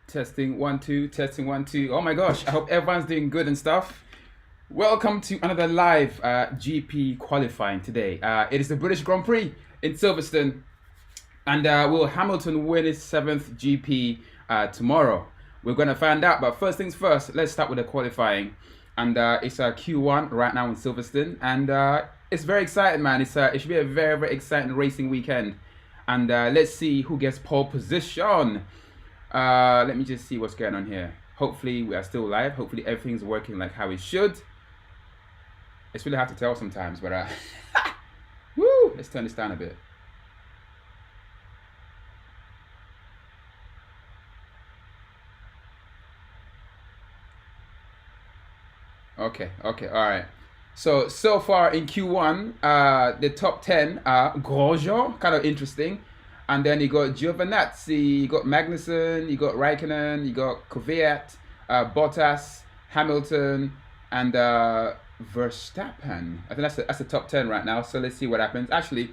Testing 1 2, testing 1 2. Oh my gosh, I hope everyone's doing good and stuff. Welcome to another live GP qualifying today. It is the British Grand Prix in Silverstone, and will Hamilton win his 7th GP tomorrow? We're going to find out, but first things first, let's start with the qualifying. And it's Q1 right now in Silverstone, and it's very exciting, man. It should be a very, very exciting racing weekend. And let's see who gets pole position. Let me just see what's going on here. Hopefully we are still live. Hopefully everything's working like how it should. It's really hard to tell sometimes, but woo, let's turn this down a bit. Okay, all right. So far in Q1, the top 10 are Grosjean, kind of interesting. And then you got Giovinazzi, you got Magnussen, you got Raikkonen, you got Kvyat, Bottas, Hamilton, and Verstappen. I think that's the top 10 right now. So let's see what happens. Actually,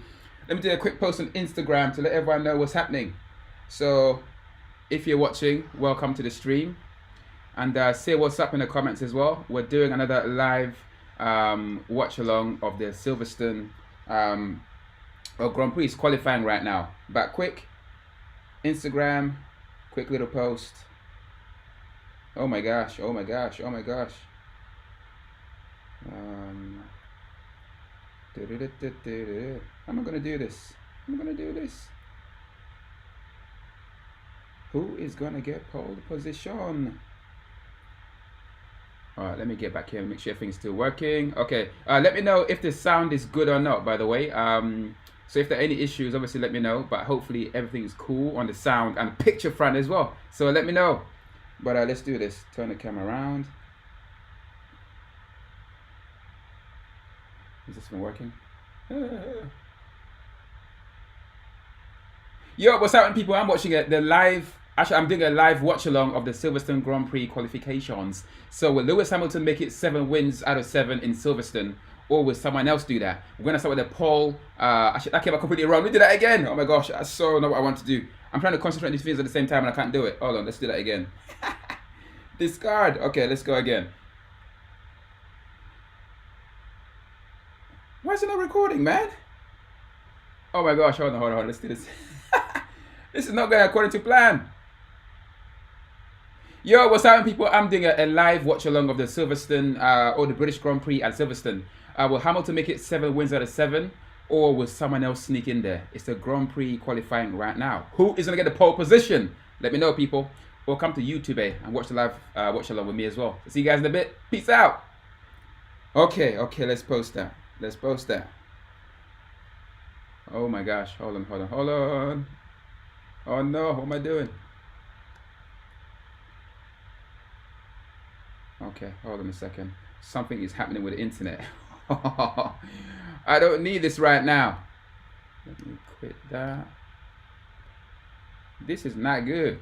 let me do a quick post on Instagram to let everyone know what's happening. So if you're watching, welcome to the stream. And say what's up in the comments as well. We're doing another live watch along of the Silverstone Grand Prix. Is qualifying right now. But quick Instagram, quick little post. Oh my gosh, oh my gosh, oh my gosh. How am I gonna do this? Who is gonna get pole position? All right, let me get back here and make sure everything's still working. Okay, let me know if the sound is good or not, by the way. So if there are any issues, obviously let me know. But hopefully everything is cool on the sound and picture front as well. So let me know. But let's do this. Turn the camera around. Is this one working? Yo, what's happening, people? I'm watching the live. Actually, I'm doing a live watch along of the Silverstone Grand Prix qualifications. So will Lewis Hamilton make it 7 wins out of 7 in Silverstone, or will someone else do that? We're gonna start with the pole. Actually, that came out completely wrong. We did that again. Oh my gosh, I so know what I want to do. I'm trying to concentrate on these things at the same time and I can't do it. Hold on, let's do that again. Discard. Okay, let's go again. Why is it not recording, man? Oh my gosh, hold on. Let's do this. This is not going according to plan. Yo, what's happening, people? I'm doing a live watch along of the Silverstone or the British Grand Prix at Silverstone. Will Hamilton make it 7 wins out of 7, or will someone else sneak in there? It's the Grand Prix qualifying right now. Who is gonna get the pole position? Let me know, people. Or come to YouTube and watch the live watch along with me as well. See you guys in a bit. Peace out. Okay, let's post that. Oh my gosh, hold on. Oh no, what am I doing? Okay, hold on a second. Something is happening with the internet. I don't need this right now. Let me quit that. This is not good.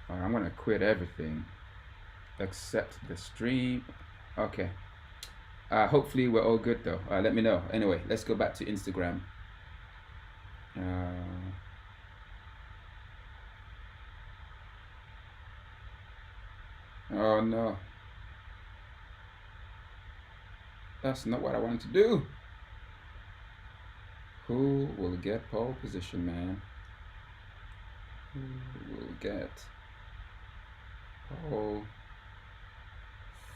All right, I'm gonna quit everything except the stream. Okay. Hopefully we're all good though. Let me know. Anyway, let's go back to Instagram. Oh no. That's not what I wanted to do. Who will get pole position, man? Who will get pole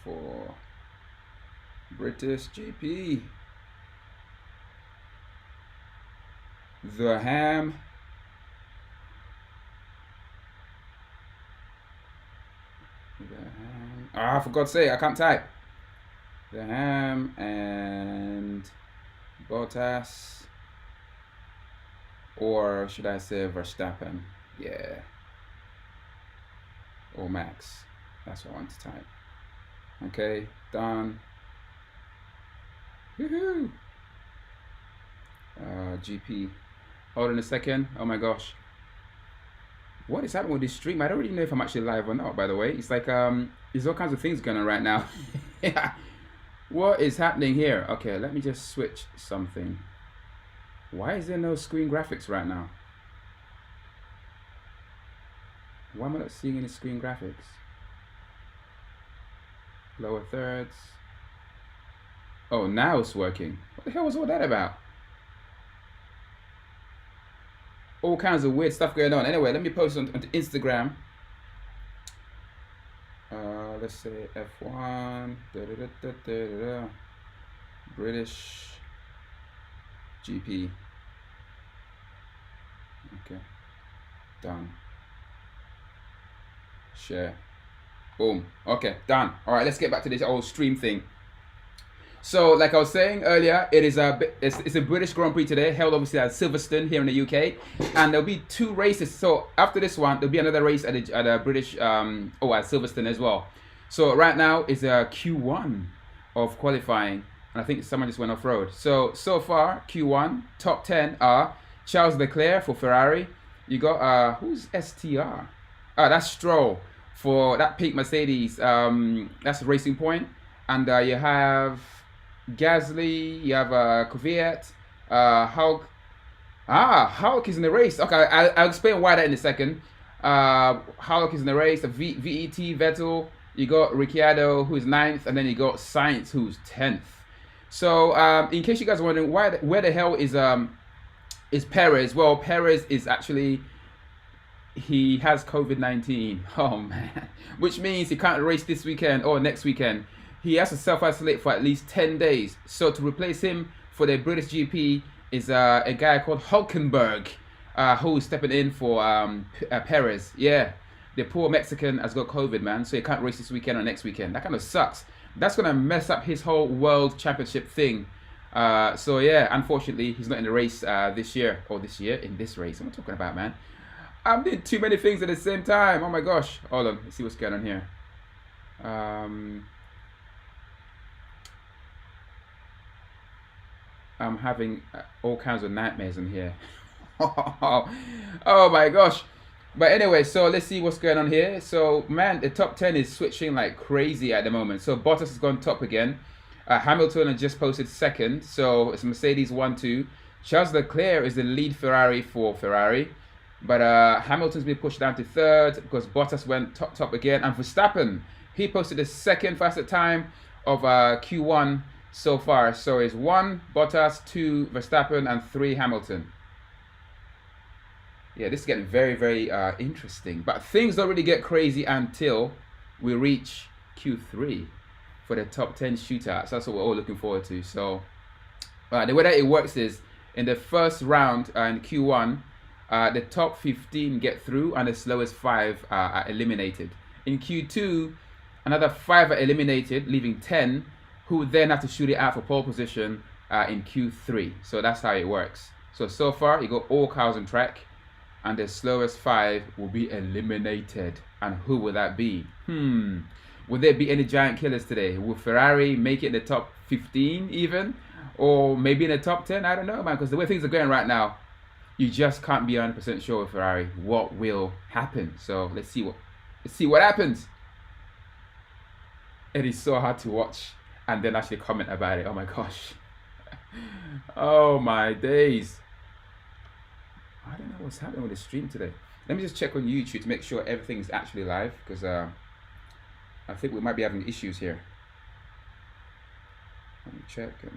for British GP? The Ham. For God's sake, I can't type. The Ham and Bottas, or should I say Verstappen? Yeah. Or Max. That's what I want to type. Okay, done. Woohoo! GP. Hold on a second. Oh my gosh. What is happening with this stream? I don't really know if I'm actually live or not, by the way. It's like, there's all kinds of things going on right now. Yeah. What is happening here? Okay, let me just switch something. Why is there no screen graphics right now? Why am I not seeing any screen graphics? Lower thirds. Oh, now it's working. What the hell was all that about? All kinds of weird stuff going on. Anyway, let me post on Instagram. Let's say F1. British GP. Okay. Done. Share. Boom. Okay, done. All right, let's get back to this old stream thing. So, like I was saying earlier, it's a British Grand Prix today, held obviously at Silverstone here in the UK, and there'll be 2 races. So after this one, there'll be another race at a British at Silverstone as well. So right now is a Q1 of qualifying, and I think someone just went off road. So far Q1 top 10 are Charles Leclerc for Ferrari. You got who's STR? That's Stroll for that pink Mercedes. That's Racing Point, and you have Gasly, you have Kvyat, Hulk. Hulk is in the race. Okay, I'll explain why that in a second. Hulk is in the race. VET, Vettel. You got Ricciardo, who's 9th, and then you got Sainz, who's 10th. So, in case you guys are wondering where the hell is Perez? Well, Perez is actually, he has COVID-19. Oh man, which means he can't race this weekend or next weekend. He has to self-isolate for at least 10 days. So to replace him for the British GP is a guy called Hulkenberg, who's stepping in for Perez. Yeah, the poor Mexican has got COVID, man, so he can't race this weekend or next weekend. That kind of sucks. That's going to mess up his whole world championship thing. So yeah, unfortunately, he's not in the race this year in this race. What am I talking about, man? I'm doing too many things at the same time. Oh my gosh. Hold on, let's see what's going on here. I'm having all kinds of nightmares in here. Oh my gosh. But anyway, so let's see what's going on here. So man, the top 10 is switching like crazy at the moment. So Bottas has gone top again. Hamilton has just posted 2nd. So it's Mercedes 1-2. Charles Leclerc is the lead Ferrari for Ferrari. But Hamilton's been pushed down to 3rd because Bottas went top again. And Verstappen, he posted the 2nd fastest time of Q1 so far. So it's 1 Bottas, 2 Verstappen, and 3 Hamilton. Yeah, this is getting very, very interesting. But things don't really get crazy until we reach Q3 for the top 10 shootouts. That's what we're all looking forward to. So the way that it works is in the first round in Q1, the top 15 get through and the slowest 5 are eliminated. In Q2, another 5 are eliminated, leaving 10, who then have to shoot it out for pole position in Q3. So that's how it works. So far, you got all cars on track, and the slowest 5 will be eliminated. And who will that be? Will there be any giant killers today? Will Ferrari make it in the top 15 even? Or maybe in the top 10? I don't know, man, because the way things are going right now, you just can't be 100% sure with Ferrari what will happen. So let's see what happens. It is so hard to watch and then actually comment about it. Oh my gosh. Oh my days. I don't know what's happening with the stream today. Let me just check on YouTube to make sure everything is actually live, because I think we might be having issues here. Let me check. I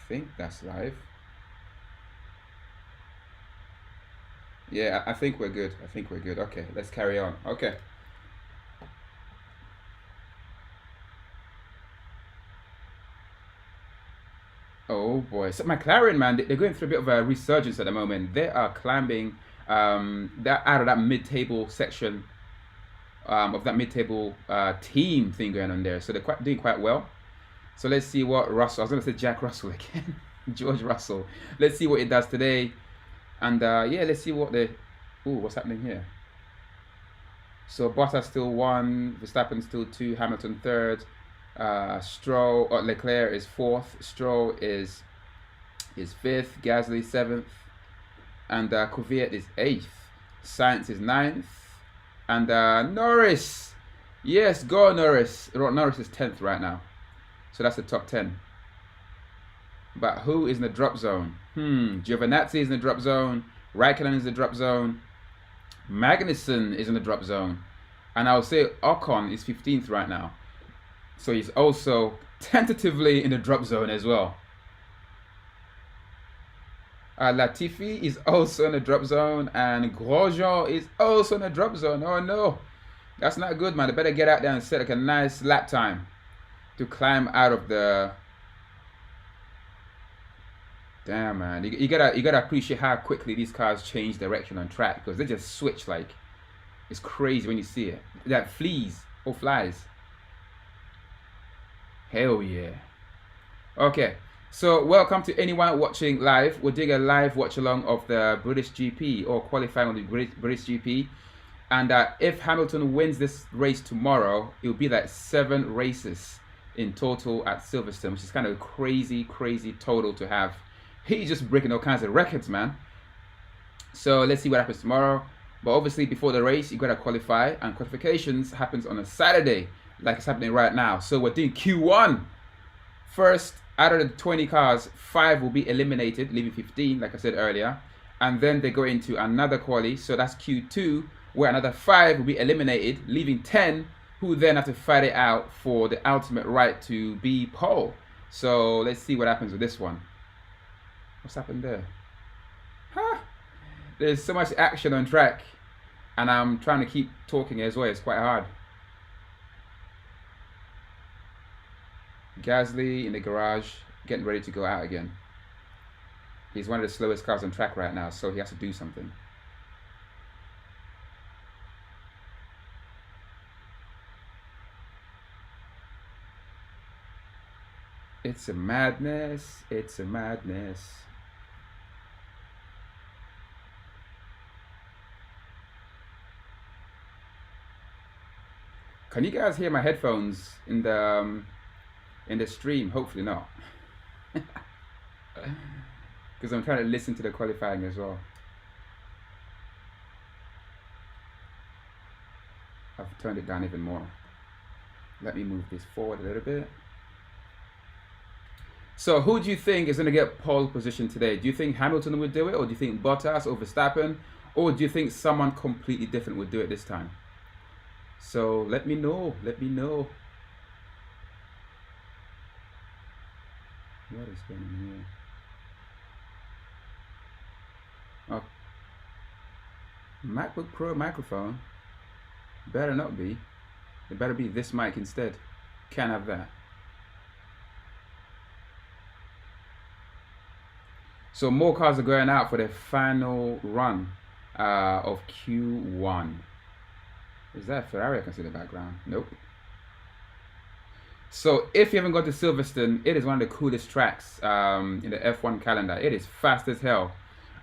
think that's live. Yeah, I think we're good. Okay, let's carry on. Okay. Oh boy. So McLaren, man, they're going through a bit of a resurgence at the moment. They are climbing that out of that mid-table section of that mid-table team thing going on there. So they're doing quite well. So let's see what Russell, I was going to say Jack Russell again. George Russell. Let's see what it does today. And yeah, let's see what what's happening here. So Bottas still 1, Verstappen still 2, Hamilton 3rd, Leclerc is 4th, Stroll is 5th, Gasly 7th, and Kvyat is 8th, Sainz is 9th, and Norris, yes, go Norris. Norris is 10th right now. So that's the top 10. But who is in the drop zone? Giovinazzi is in the drop zone. Raikkonen is in the drop zone. Magnussen is in the drop zone. And I would say Ocon is 15th right now. So he's also tentatively in the drop zone as well. Latifi is also in the drop zone. And Grosjean is also in the drop zone. Oh no. That's not good, man. They better get out there and set like a nice lap time to climb out of the... Damn, man. You gotta appreciate how quickly these cars change direction on track, because they just switch like... It's crazy when you see it. That fleas or flies. Hell yeah. Okay, so welcome to anyone watching live. We're doing a live watch along of the British GP, or qualifying on the British GP. And if Hamilton wins this race tomorrow, it will be like 7 races in total at Silverstone, which is kind of a crazy total to have. He's just breaking all kinds of records, man. So let's see what happens tomorrow. But obviously before the race, you gotta qualify, and qualifications happens on a Saturday, like it's happening right now. So we're doing Q1. First, out of the 20 cars, 5 will be eliminated, leaving 15, like I said earlier. And then they go into another quali, so that's Q2, where another 5 will be eliminated, leaving 10, who then have to fight it out for the ultimate right to be pole. So let's see what happens with this one. What's happened there? Huh? There's so much action on track, and I'm trying to keep talking as well. It's quite hard. Gasly in the garage, getting ready to go out again. He's one of the slowest cars on track right now, so he has to do something. It's a madness. It's a madness. Can you guys hear my headphones in the stream? Hopefully not. Because I'm trying to listen to the qualifying as well. I've turned it down even more. Let me move this forward a little bit. So who do you think is going to get pole position today? Do you think Hamilton would do it? Or do you think Bottas or Verstappen? Or do you think someone completely different would do it this time? So let me know. Let me know. What is going on here? Oh. MacBook Pro microphone. Better not be. It better be this mic instead. Can't have that. So more cars are going out for the final run of Q1. Is that a Ferrari I can see in the background? Nope. So if you haven't got to Silverstone, it is one of the coolest tracks in the F1 calendar. It is fast as hell.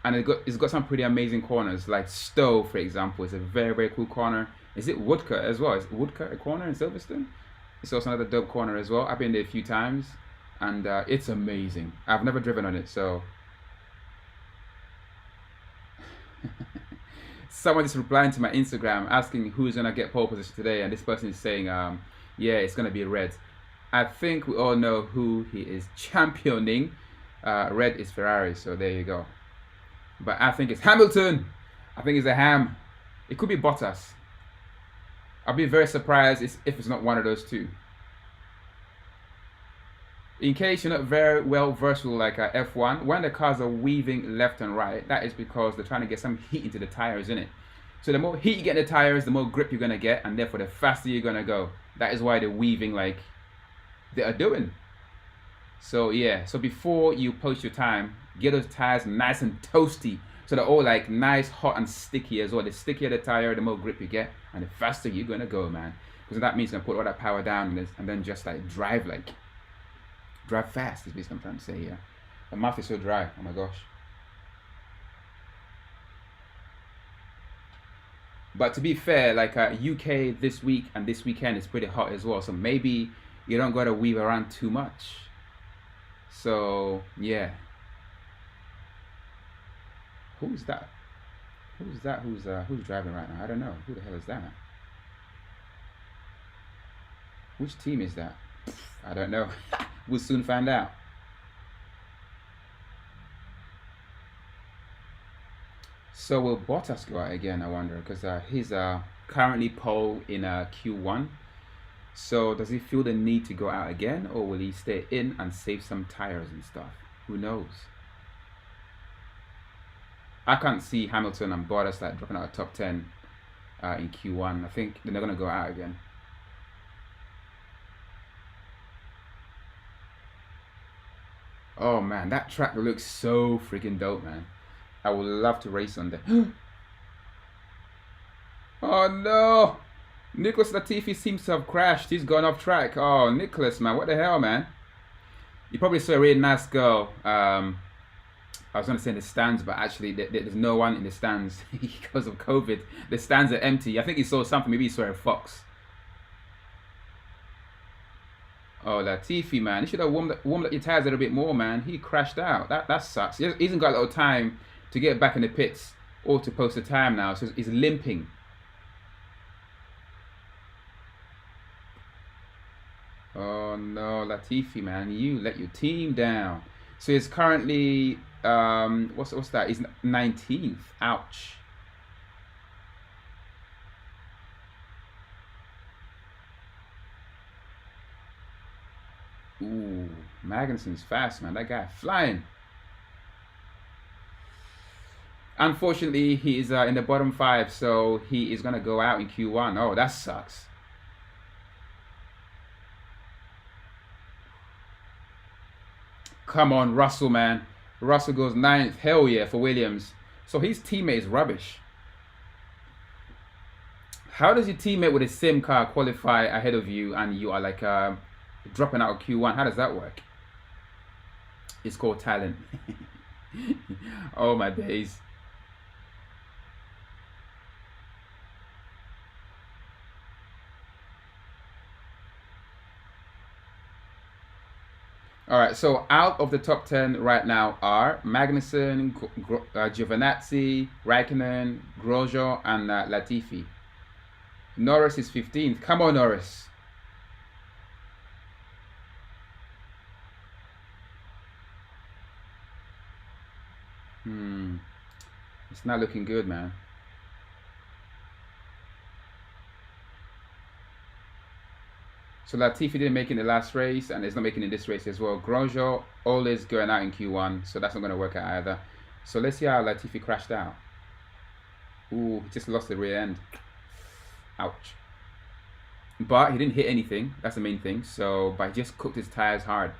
And it's got some pretty amazing corners, like Stowe, for example. It's a very cool corner. Is it Woodcote as well? Is Woodcote a corner in Silverstone? It's also another dope corner as well. I've been there a few times, and it's amazing. I've never driven on it, so... Someone is replying to my Instagram asking who's gonna get pole position today, and this person is saying, yeah, it's gonna be Red. I think we all know who he is championing. Red is Ferrari, so there you go. But I think it's Hamilton. I think it's a Ham. It could be Bottas. I'll be very surprised if it's not one of those two. In case you're not very well versed with like F1, when the cars are weaving left and right, that is because they're trying to get some heat into the tires, innit? So the more heat you get in the tires, the more grip you're going to get, and therefore the faster you're going to go. That is why they're weaving like they are doing. So yeah, so before you post your time, get those tires nice and toasty, so they're all like nice, hot and sticky as well. The stickier the tire, the more grip you get, and the faster you're going to go, man. Because that means you're going to put all that power down and then just like drive fast is basically what I'm trying to say here. The mouth is so dry, oh my gosh. But to be fair, like UK this week and this weekend is pretty hot as well. So maybe you don't gotta weave around too much. So yeah. Who's that? Who's that? Who's driving right now? I don't know. Who the hell is that? Which team is that? I don't know. We'll soon find out. So will Bottas go out again? I wonder because he's currently pole in Q1. So does he feel the need to go out again, or will he stay in and save some tires and stuff? Who knows? I can't see Hamilton and Bottas like dropping out of top 10 in Q1. I think they're gonna go out again. Oh man, that track looks so freaking dope, man. I would love to race on there. Oh no! Nicholas Latifi seems to have crashed. He's gone off track. Oh, Nicholas, man, what the hell, man? You probably saw a really nice girl. I was going to say in the stands, but actually there's no one in the stands because of COVID. The stands are empty. I think he saw something. Maybe he saw a fox. Oh, Latifi, man. You should have warmed up your tires a little bit more, man. He crashed out. That sucks. He hasn't got a little time to get back in the pits or to post a time now. So he's limping. Oh no, Latifi, man, you let your team down. So he's currently what's that? He's 19th. Ouch. Ooh, Magnussen's fast, man. That guy flying. Unfortunately, he is in the bottom 5, so he is gonna go out in Q1. Oh, that sucks. Come on, Russell, man. Russell goes 9th. Hell yeah, for Williams. So his teammate is rubbish. How does your teammate with the same car qualify ahead of you and you are like dropping out of Q1? How does that work? It's called talent. Oh my days. All right, so out of the top 10 right now are Magnussen, Giovinazzi, Raikkonen, Grosjean, and Latifi. Norris is 15th. Come on, Norris. It's not looking good, man. So Latifi didn't make it in the last race, and is not making it in this race as well. Grosjean always going out in Q1, so that's not going to work out either. So let's see how Latifi crashed out. Ooh, he just lost the rear end. Ouch. But he didn't hit anything. That's the main thing. So, but he just cooked his tires hard.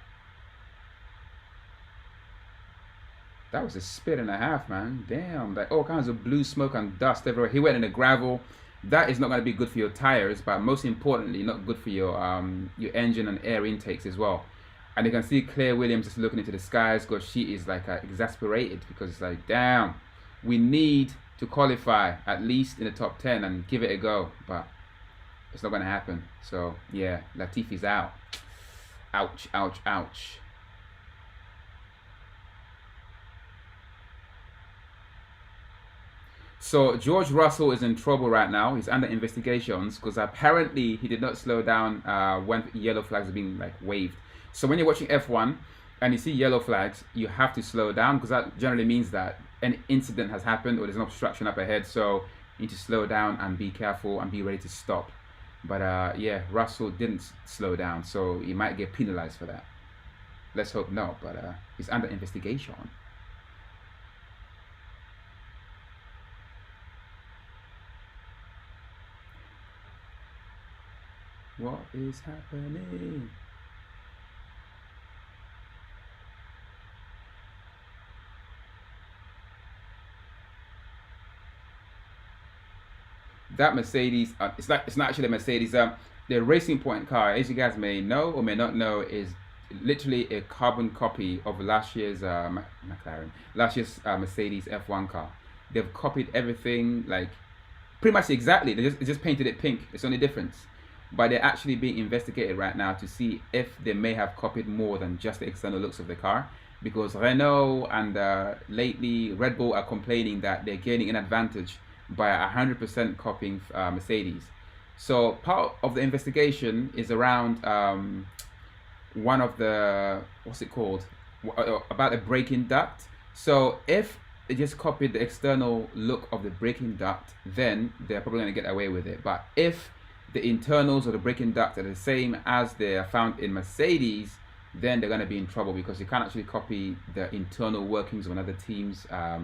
That was a spit and a half, man. Damn, like all kinds of blue smoke and dust everywhere. He went in the gravel. That is not going to be good for your tires, but most importantly, not good for your engine and air intakes as well. And you can see Claire Williams just looking into the skies because she is like exasperated because it's like, damn, we need to qualify at least in the top 10 and give it a go, but it's not going to happen. So yeah, Latifi's out. Ouch, ouch, ouch. So George Russell is in trouble right now. He's under investigations because apparently he did not slow down when yellow flags are being like waved. So when you're watching F1 and you see yellow flags, you have to slow down because that generally means that an incident has happened or there's an obstruction up ahead. So you need to slow down and be careful and be ready to stop. But yeah, Russell didn't slow down, so he might get penalized for that. Let's hope not, but he's under investigation. What is happening? That Mercedes, it's not actually a Mercedes. The Racing Point car, as you guys may know or may not know, is literally a carbon copy of last year's McLaren, last year's Mercedes F1 car. They've copied everything, like pretty much exactly. They just painted it pink. It's the only difference. But they're actually being investigated right now to see if they may have copied more than just the external looks of the car. Because Renault and lately Red Bull are complaining that they're gaining an advantage by 100% copying Mercedes. So part of the investigation is around one of the, what's it called? About a braking duct. So if they just copied the external look of the braking duct, then they're probably going to get away with it. But if the internals of the braking duct are the same as they are found in Mercedes, then they're going to be in trouble, because you can't actually copy the internal workings of another team's, how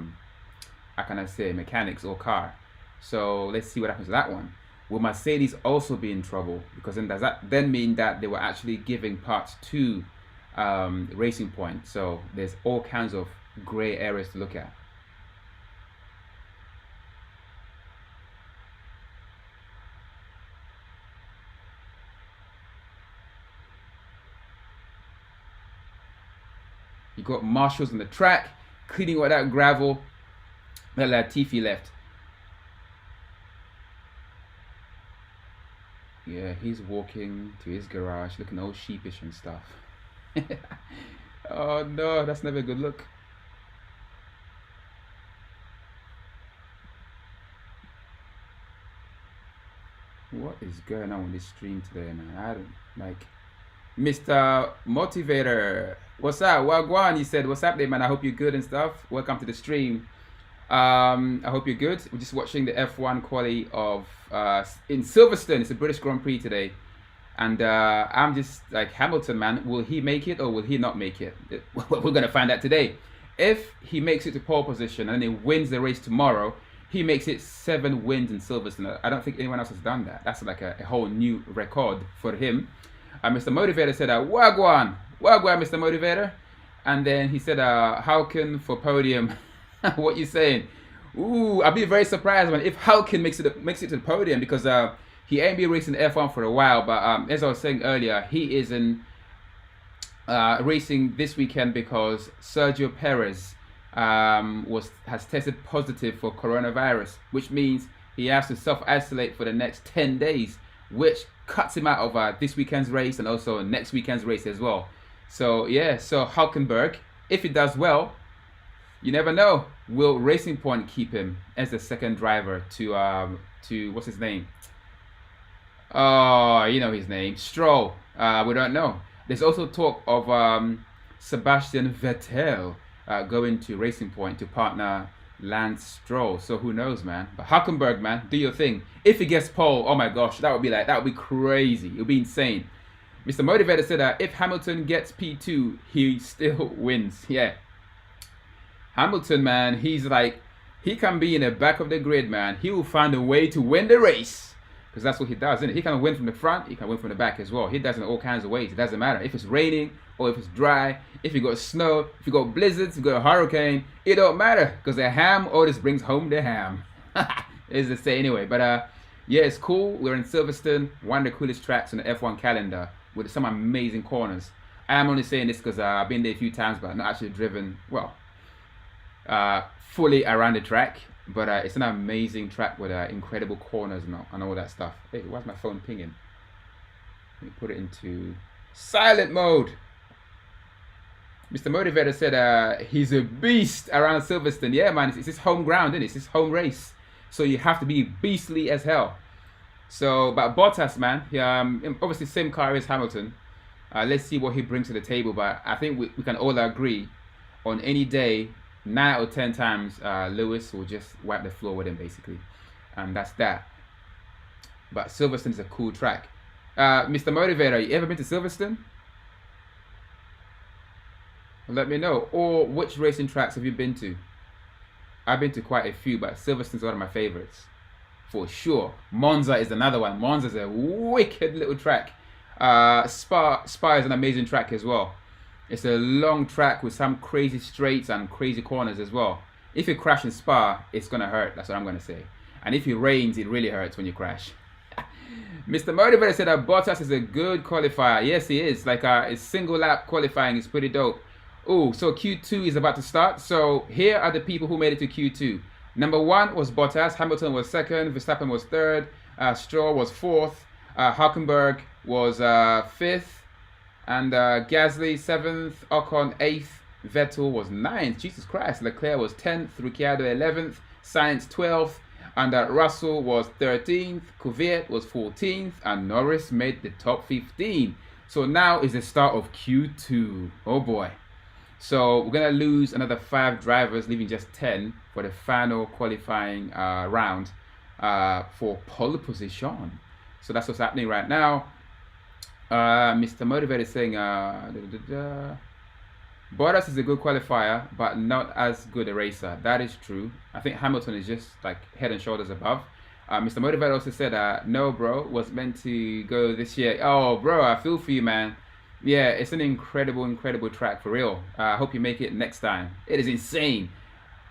can I say, mechanics or car. So let's see what happens to that one. Will Mercedes also be in trouble? Because then does that then mean that they were actually giving parts to Racing Point? So there's all kinds of gray areas to look at. You got marshals on the track cleaning all that gravel that Latifi left. Yeah, he's walking to his garage looking all sheepish and stuff. Oh no, that's never a good look. What is going on with this stream today, man? I don't like Mr. Motivator. What's up? Wagwan, he said, what's up there, man? I hope you're good and stuff. Welcome to the stream. I hope you're good. We're just watching the F1 quali of in Silverstone. It's a British Grand Prix today, and I'm just like, Hamilton, man, will he make it or will he not make it? We're gonna find out today. If he makes it to pole position and then he wins the race tomorrow, he makes it 7 wins in Silverstone. I don't think anyone else has done that. That's like a whole new record for him. Mr. Motivator said, Wagwan, Mr. Motivator. And then he said, Halkin for podium. What you saying? Ooh, I'll be very surprised, man, if Halkin makes it to the podium, because he ain't been racing F1 for a while. But as I was saying earlier, he is in racing this weekend because Sergio Perez has tested positive for coronavirus, which means he has to self-isolate for the next 10 days, which cuts him out of this weekend's race and also next weekend's race as well. So yeah, so Hulkenberg, if he does well, you never know, will Racing Point keep him as the second driver to what's his name? Oh, you know his name, Stroll. We don't know. There's also talk of Sebastian Vettel going to Racing Point to partner Lance Stroll. So who knows, man? But Hulkenberg, man, do your thing. If he gets pole, oh my gosh, that would be crazy. It would be insane. Mr. Motivator said that if Hamilton gets P2, he still wins. Yeah. Hamilton, man, he's like, he can be in the back of the grid, man. He will find a way to win the race, because that's what he does, isn't it? He can win from the front, he can win from the back as well. He does it in all kinds of ways. It doesn't matter if it's raining or if it's dry, if you got snow, if you got blizzards, if you got a hurricane, it don't matter, because the ham always brings home the ham. Is the say anyway. But yeah, it's cool. We're in Silverstone, one of the coolest tracks on the F1 calendar, with some amazing corners. I am only saying this because I've been there a few times, but I've not actually driven, well, fully around the track. But it's an amazing track with incredible corners and all that stuff. Hey, why's my phone pinging? Let me put it into silent mode. Mr. Motivator said he's a beast around Silverstone. Yeah, man, it's his home ground, isn't it? It's his home race. So you have to be beastly as hell. So, but Bottas, man, he, obviously same car as Hamilton. Let's see what he brings to the table. But I think we can all agree on any day, 9 out of 10 times, Lewis will just wipe the floor with him, basically. And that's that. But Silverstone is a cool track. Mr. Motivator, you ever been to Silverstone? Let me know. Or which racing tracks have you been to? I've been to quite a few, but Silverstone's one of my favorites. For sure. Monza is another one. Monza's a wicked little track. Spa is an amazing track as well. It's a long track with some crazy straights and crazy corners as well. If you crash in Spa, it's going to hurt. That's what I'm going to say. And if it rains, it really hurts when you crash. Mr. Motivator said that Bottas is a good qualifier. Yes, he is. Like his single lap qualifying is pretty dope. Oh, so Q2 is about to start. So here are the people who made it to Q2. Number 1 was Bottas. Hamilton was 2nd. Verstappen was 3rd. Stroll was 4th. Hulkenberg was 5th. And Gasly 7th. Ocon 8th. Vettel was 9th. Jesus Christ. Leclerc was 10th. Ricciardo 11th. Sainz 12th. And Russell was 13th. Kvyat was 14th. And Norris made the top 15. So now is the start of Q2. Oh boy. So we're gonna lose another 5 drivers, leaving just 10 for the final qualifying round for pole position. So that's what's happening right now. Mr. Motivated is saying Bottas is a good qualifier, but not as good a racer. That is true. I think Hamilton is just like head and shoulders above. Mr. Motivated also said, no, bro, was meant to go this year. Oh, bro, I feel for you, man. Yeah, it's an incredible track for real. I hope you make it next time. It is insane.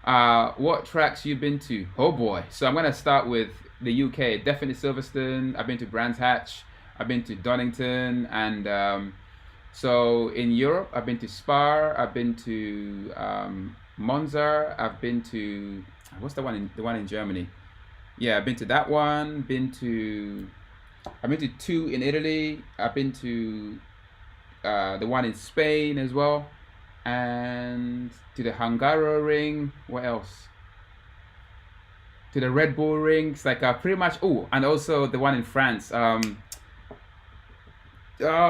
What tracks you've been to? Oh boy. So I'm gonna start with the UK. Definitely Silverstone. I've been to Brands Hatch. I've been to Donington, and so in Europe, I've been to Spa. I've been to Monza. I've been to what's the one in Germany? Yeah, I've been to that one. I've been to 2 in Italy. I've been to the one in Spain as well, and to the Hungaroring. What else? To the Red Bull Ring. It's like pretty much. Oh, and also the one in France. Oh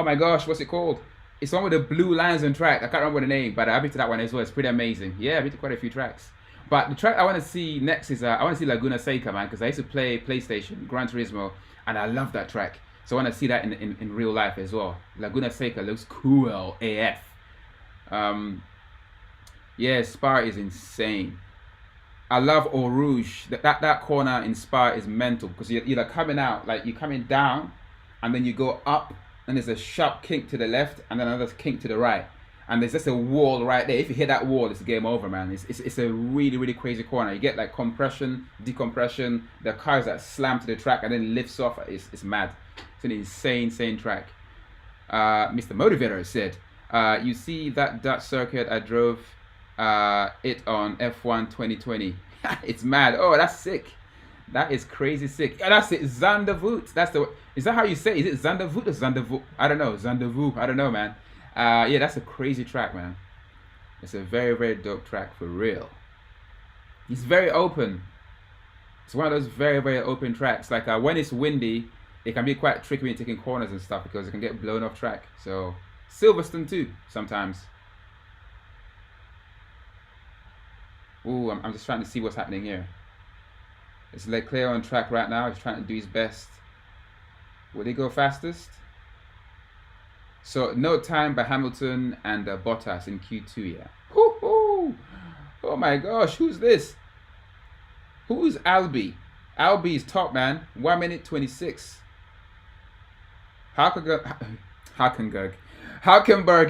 my gosh, what's it called? It's one with the blue lines on track. I can't remember the name, but I've been to that one as well. It's pretty amazing. Yeah, I've been to quite a few tracks. But the track I want to see next is I want to see Laguna Seca, man, because I used to play PlayStation, Gran Turismo, and I love that track. So I want to see that in real life as well. Laguna Seca looks cool AF. Yeah, Spa is insane. I love Eau Rouge. That corner in Spa is mental because you're like coming out, like you're coming down, and then you go up, and there's a sharp kink to the left, and then another kink to the right. And there's just a wall right there. If you hit that wall, it's game over, man. It's a really crazy corner. You get like compression, decompression. The cars that slam to the track and then lifts off. It's mad. It's an insane track. Mr. Motivator said, you see that Dutch circuit I drove it on F1 2020. It's mad. Oh, that's sick. That is crazy sick. Yeah, that's it. Zandervoort. Is that how you say it? Is it Zandervoort or Zandervoort? I don't know. Zandervoort. I don't know, man. Yeah, that's a crazy track, man. It's a very dope track for real. It's very open. It's one of those very open tracks. Like when it's windy, it can be quite tricky when you're taking corners and stuff because it can get blown off track. So Silverstone too, sometimes. Ooh, I'm just trying to see what's happening here. It's Leclerc on track right now. He's trying to do his best. Will he go fastest? So no time by Hamilton and Bottas in Q2, yeah. Woo-hoo! Oh my gosh, who's this? Who's Albie? Albie is top, man. 1 minute 26. Hülkenberg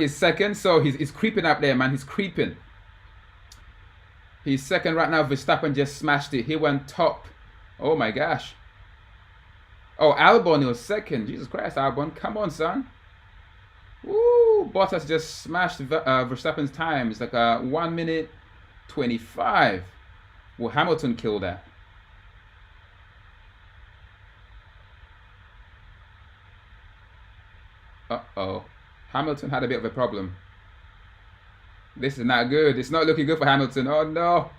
is second, so he's creeping up there, man. He's creeping. He's second right now. Verstappen just smashed it. He went top. Oh my gosh. Oh, Albon was second. Jesus Christ, Albon. Come on, son. Woo! Bottas just smashed Verstappen's time. It's like 1 minute 25. Will Hamilton kill that? Uh-oh. Hamilton had a bit of a problem. This is not good. It's not looking good for Hamilton. Oh, no.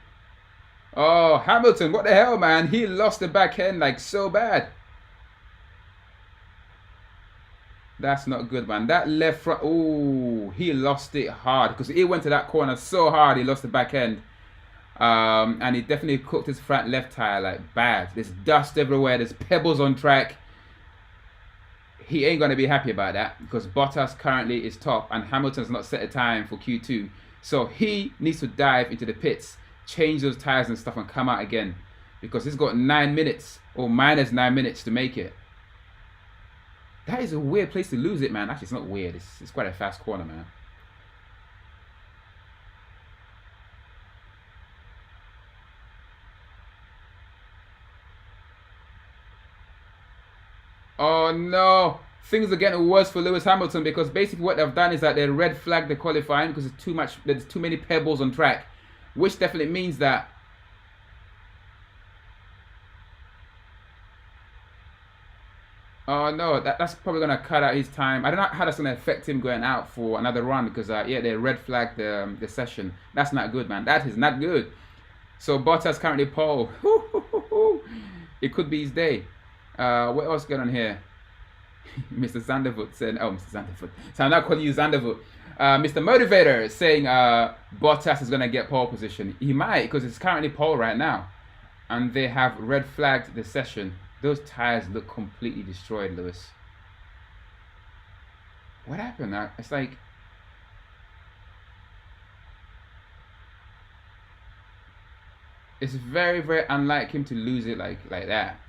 Oh, Hamilton, what the hell, man? He lost the back end like so bad. That's not good, man. That left front, ooh, he lost it hard because he went to that corner so hard he lost the back end. And he definitely cooked his front left tire like bad. There's dust everywhere. There's pebbles on track. He ain't going to be happy about that because Bottas currently is top and Hamilton's not set a time for Q2. So he needs to dive into the pits, change those tires and stuff and come out again because he's got 9 minutes or minus 9 minutes to make it. That is a weird place to lose it, man. Actually, it's not weird. It's quite a fast corner, man. Oh, no. Things are getting worse for Lewis Hamilton because basically what they've done is that they red flagged the qualifying because there's too many pebbles on track, which definitely means that oh no, that's probably gonna cut out his time. I don't know how that's gonna affect him going out for another run because yeah, they red flagged the session. That's not good, man. That is not good. So Bottas currently pole. It could be his day. What else going on here? Mr. Zandervoort said, oh, Mr. Zandervoort. So I'm not calling you Zandervoort. Mr. Motivator is saying Bottas is going to get pole position. He might, because it's currently pole right now. And they have red flagged the session. Those tires look completely destroyed, Lewis. What happened? It's like... It's very, very unlike him to lose it like that.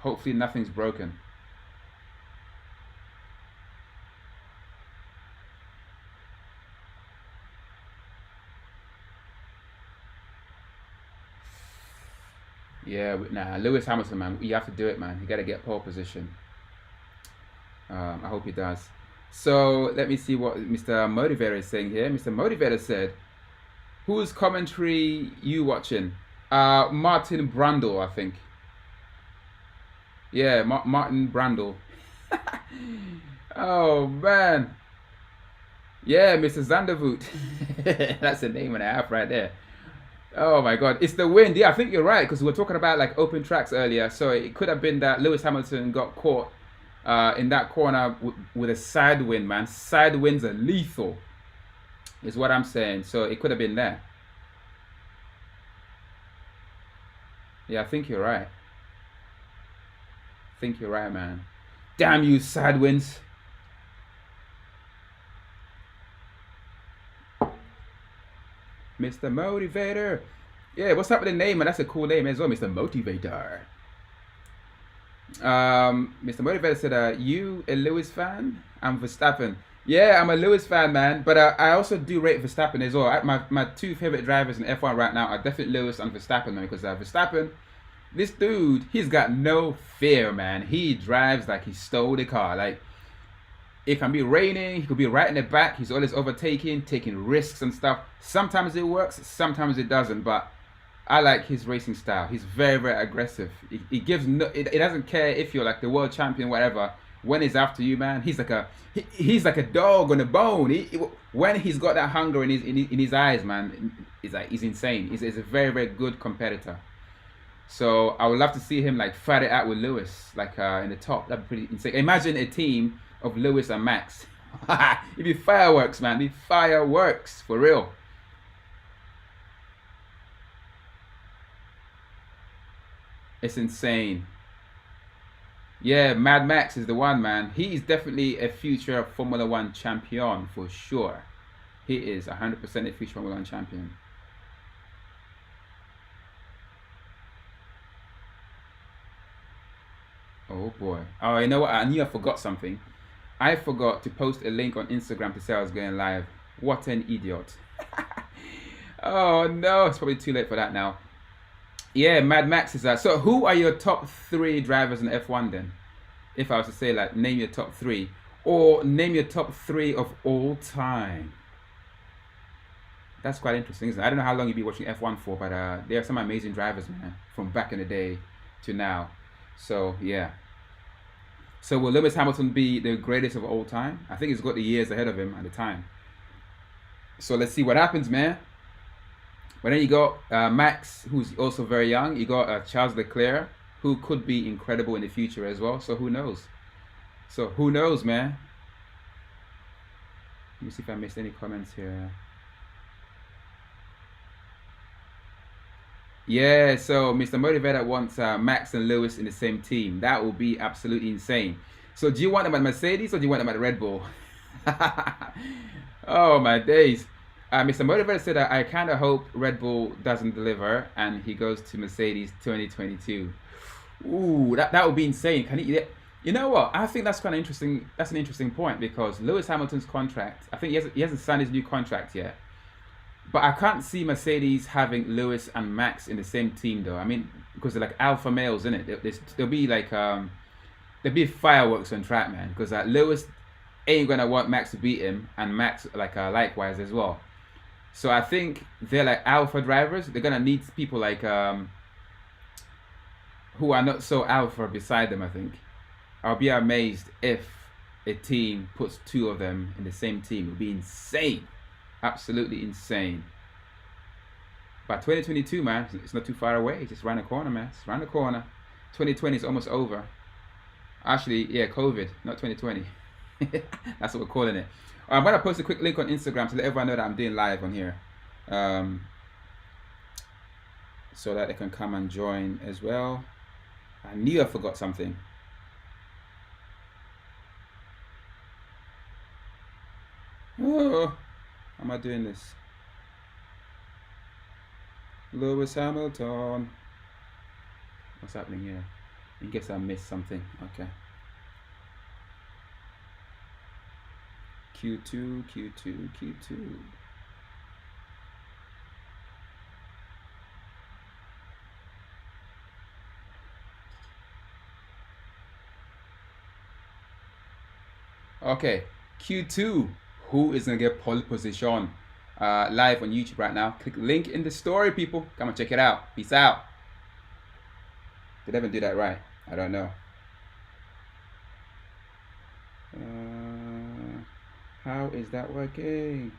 Hopefully nothing's broken. Yeah, nah, Lewis Hamilton, man, you have to do it, man. You got to get pole position. I hope he does. So let me see what Mr. Motivator is saying here. Mr. Motivator said, "Whose commentary you watching?" Martin Brundle, I think. Yeah, Martin Brundle. Oh man. Yeah, Mr. Zandervoot. That's the name and a half right there. Oh my God, it's the wind. Yeah, I think you're right, because we were talking about like open tracks earlier. So it could have been that Lewis Hamilton got caught in that corner with a side wind, man. Side winds are lethal, is what I'm saying. So it could have been there. Yeah, I think you're right. I think you're right, man. Damn you, side winds. Mr. Motivator. Yeah, what's up with the name, man? That's a cool name as well, Mr. Motivator. Mr. Motivator said, you a Lewis fan? I'm Verstappen. Yeah, I'm a Lewis fan, man. But I also do rate Verstappen as well. My two favorite drivers in F1 right now are definitely Lewis and Verstappen, man. Because Verstappen, this dude, he's got no fear, man. He drives like he stole the car. Like, it can be raining, he could be right in the back. He's always overtaking, taking risks and stuff. Sometimes it works, sometimes it doesn't. But I like his racing style. He's very, very aggressive. He gives no, it doesn't care if you're like the world champion, whatever. When he's after you, man, he's like a dog on a bone. When he's got that hunger in his eyes, man, he's insane. He's a very, very good competitor. So I would love to see him like fight it out with Lewis, like in the top. That'd be pretty insane. Imagine a team of Lewis and Max. It'd be fireworks, man. It'd be fireworks for real. It's insane. Yeah, Mad Max is the one, man. He is definitely a future Formula One champion for sure. He is 100% a future Formula One champion. Oh boy. Oh, you know what? I knew I forgot something. I forgot to post a link on Instagram to say I was going live. What an idiot. Oh no, it's probably too late for that now. Yeah, Mad Max is that. So who are your top 3 drivers in F1 then? If I was to say like, name your top 3. Or name your top 3 of all time. That's quite interesting, isn't it? I don't know how long you've been watching F1 for, but there are some amazing drivers, man. From back in the day to now. So, yeah. So will Lewis Hamilton be the greatest of all time? I think he's got the years ahead of him at the time. So let's see what happens, man. But then you got Max, who's also very young. You got Charles Leclerc, who could be incredible in the future as well. So who knows? So who knows, man? Let me see if I missed any comments here. Yeah, so Mr. Motivator wants Max and Lewis in the same team. That will be absolutely insane. So do you want them at Mercedes or do you want them at Red Bull? Oh my days. Mr. Motivator said that I kind of hope Red Bull doesn't deliver and he goes to Mercedes 2022. Ooh, that would be insane. Can he? You know what? I think that's kind of interesting. That's an interesting point because Lewis Hamilton's contract, I think he hasn't signed his new contract yet. But I can't see Mercedes having Lewis and Max in the same team though. I mean, because they're like alpha males, isn't it? There'll be like there'll be fireworks on track, man. Because Lewis ain't gonna want Max to beat him, and Max like likewise as well. So I think they're like alpha drivers. They're gonna need people like who are not so alpha beside them. I think I'll be amazed if a team puts 2 of them in the same team. It would be insane. Absolutely insane. But 2022, man, it's not too far away. It's just around the corner, man. It's around the corner. 2020 is almost over. Actually, yeah, COVID, not 2020. That's what we're calling it. I'm gonna post a quick link on Instagram to let everyone know that I'm doing live on here, so that they can come and join as well. I knew I forgot something. Oh, how am I doing this? Lewis Hamilton. What's happening here? I guess I missed something. Okay. Q2, Q2, Q2. Okay, Q2. Who is gonna get pole position? Live on YouTube right now. Click link in the story, people. Come and check it out. Peace out. Did I even do that right? I don't know. How is that working?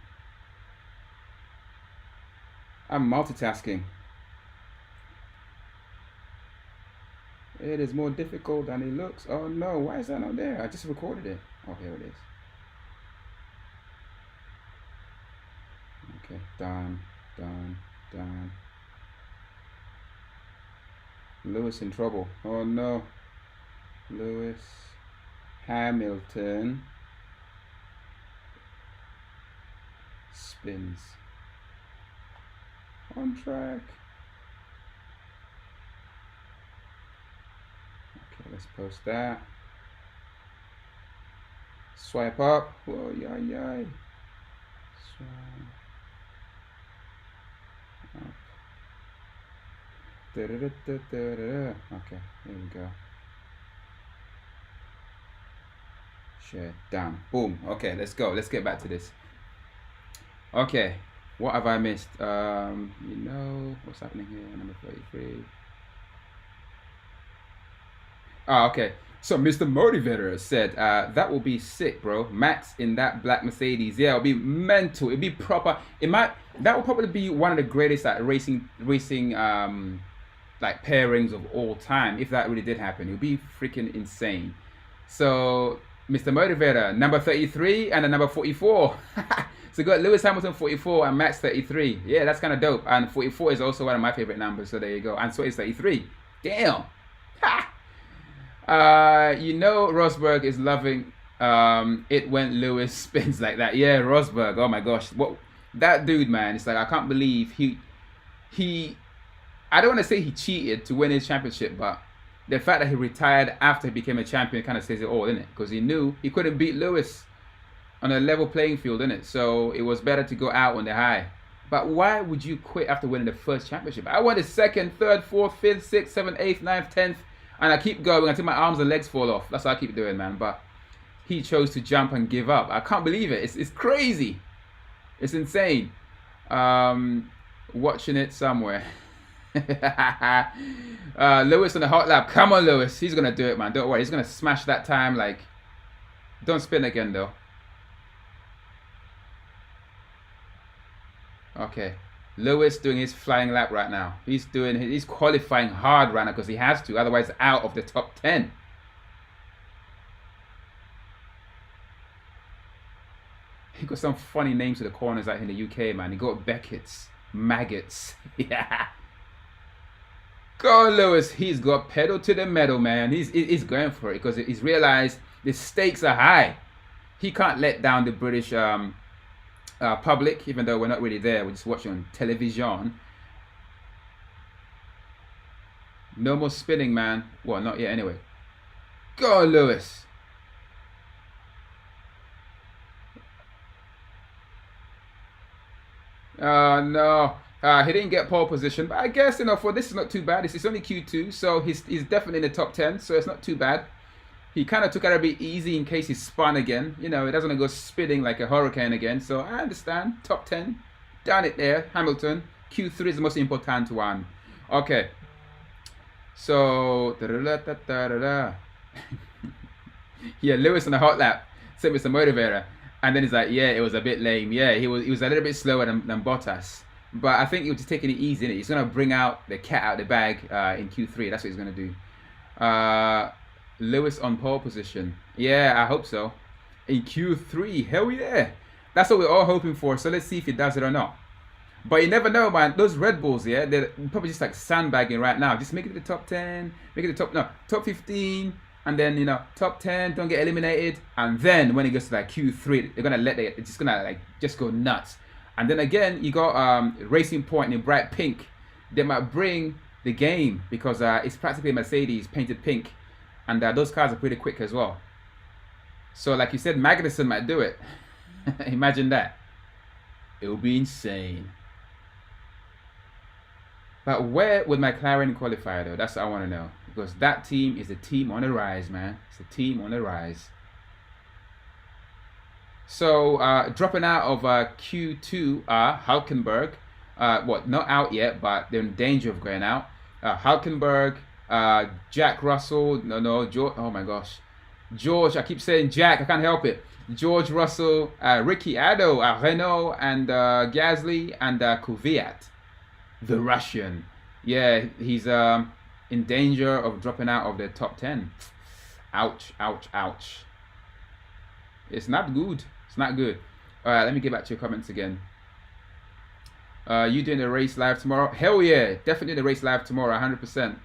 I'm multitasking. It is more difficult than it looks. Oh no, why is that not there? I just recorded it. Oh, here it is. Okay, done, done, done. Lewis in trouble. Oh no. Lewis Hamilton spins. On track. Okay, let's post that. Swipe up. Whoa, yay, yay. Swipe up. Da, da, da, da, da, da. Okay, here we go. Share, done. Boom. Okay, let's go. Let's get back to this. Okay, what have I missed? You know, what's happening here? Number 33. Ah, okay. So Mr. Motivator said, that will be sick, bro. Max in that black Mercedes. Yeah, it'll be mental. It'll be proper. That will probably be one of the greatest like racing like pairings of all time. If that really did happen, it would be freaking insane. So Mr. Motivator, number 33 and a number 44. So got Lewis Hamilton 44 and Max 33. Yeah, that's kind of dope. And 44 is also one of my favorite numbers. So there you go. And so is 33. Damn. Ha! You know Rosberg is loving it when Lewis spins like that. Yeah, Rosberg. Oh my gosh, what that dude, man! It's like I can't believe he. I don't want to say he cheated to win his championship, but the fact that he retired after he became a champion kind of says it all, isn't it? Because he knew he couldn't beat Lewis on a level playing field, isn't it? So it was better to go out on the high. But why would you quit after winning the first championship? I won the second, third, fourth, fifth, sixth, seventh, eighth, ninth, 10th. And I keep going until my arms and legs fall off. That's what I keep doing, man. But he chose to jump and give up. I can't believe it. It's crazy. It's insane. Watching it somewhere. Lewis on the hot lap. Come on, Lewis. He's going to do it, man. Don't worry. He's going to smash that time. Like, don't spin again, though. Okay. Lewis doing his flying lap right now. He's qualifying hard right now because he has to, otherwise out of the top 10. He got some funny names to the corners out in the UK, man. He got Beckett's, Maggots. Yeah. Go Lewis. He's got pedal to the metal, man. He's going for it because he's realized the stakes are high. He can't let down the British public, even though we're not really there, we're just watching on television. No more spinning, man. Well, not yet anyway. Go Lewis. No, he didn't get pole position, but I guess, you know, for this is not too bad. It's only Q2, so he's definitely in the top 10, so it's not too bad. He kind of took it a bit easy in case he spun again. You know, it doesn't go spinning like a hurricane again. So I understand. Top 10. Done it there. Hamilton. Q3 is the most important one. Okay. So. Yeah, Lewis on the hot lap. Said Mr. Motivator. And then he's like, yeah, it was a bit lame. Yeah, he was a little bit slower than Bottas. But I think he was just taking it easy, innit? He's going to bring out the cat out of the bag in Q3. That's what he's going to do. Lewis on pole position. Yeah, I hope so. in Q3. Hell yeah. That's what we're all hoping for. So let's see if he does it or not. But you never know, man. Those Red Bulls, yeah, they're probably just like sandbagging right now. Just make it to the top 10, make it the top 15, and then, you know, top 10, don't get eliminated. And then when it gets to like Q3, they're gonna it's just gonna like just go nuts. And then again, you got Racing Point in bright pink. They might bring the game because it's practically a Mercedes painted pink, and those cars are pretty quick as well. So like you said, Magnussen might do it. Imagine that. It will be insane. But where would McLaren qualify though? That's what I want to know. Because that team is a team on the rise, man. It's a team on the rise. So dropping out of Q2 are Hulkenberg. Not out yet, but they're in danger of going out. Hulkenberg, Jack Russell, George, oh my gosh. George, I keep saying Jack, I can't help it. George Russell, Ricciardo, Renault, and Gasly, and Kvyat. The Russian. Yeah, he's in danger of dropping out of the top 10. Ouch, ouch, ouch. It's not good. It's not good. All right, let me get back to your comments again. You doing the race live tomorrow? Hell yeah, definitely the race live tomorrow, 100%.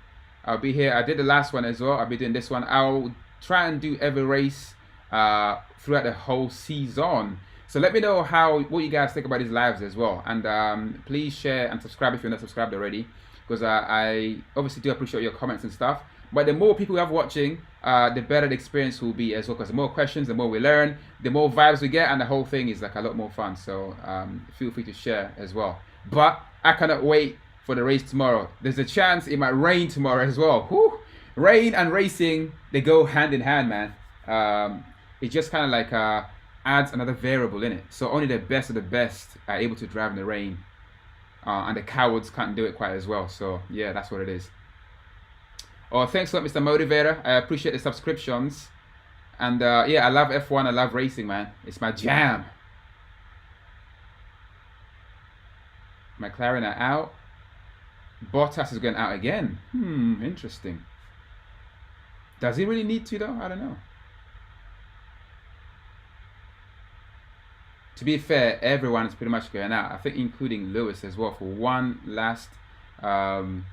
I'll be here. I did the last one as well. I'll be doing this one. I'll try and do every race throughout the whole season. So let me know what you guys think about these lives as well. And please share and subscribe if you're not subscribed already. Because I obviously do appreciate your comments and stuff. But the more people we have watching, the better the experience will be as well. Because the more questions, the more we learn, the more vibes we get. And the whole thing is like a lot more fun. So feel free to share as well. But I cannot wait for the race tomorrow. There's a chance it might rain tomorrow as well. Whew. Rain and racing, they go hand in hand, man. It just kind of like adds another variable in it. So only the best of the best are able to drive in the rain. And the cowards can't do it quite as well. So yeah, that's what it is. Oh, thanks a lot, Mr. Motivator. I appreciate the subscriptions. And yeah, I love F1. I love racing, man. It's my jam. McLaren are out. Bottas is going out again. Interesting. Does he really need to though? I don't know. To be fair, everyone is pretty much going out. I think including Lewis as well for one last round.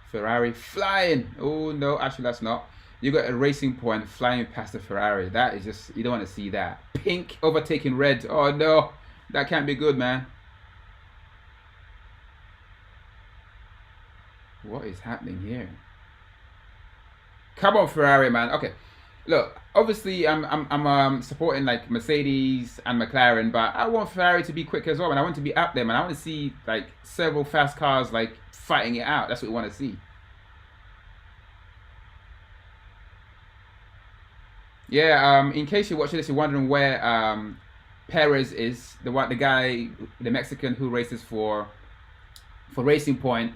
Ferrari flying. Oh no, actually that's not. You got a Racing Point flying past the Ferrari. That is just, you don't want to see that. Pink overtaking red. Oh no, that can't be good, man. What is happening here? Come on, Ferrari, man. Okay, look. Obviously, I'm supporting like Mercedes and McLaren, but I want Ferrari to be quick as well, and I want to be up there, man. I want to see like several fast cars like fighting it out. That's what we want to see. Yeah. In case you're watching this, you're wondering where Perez is, the guy, the Mexican who races for Racing Point.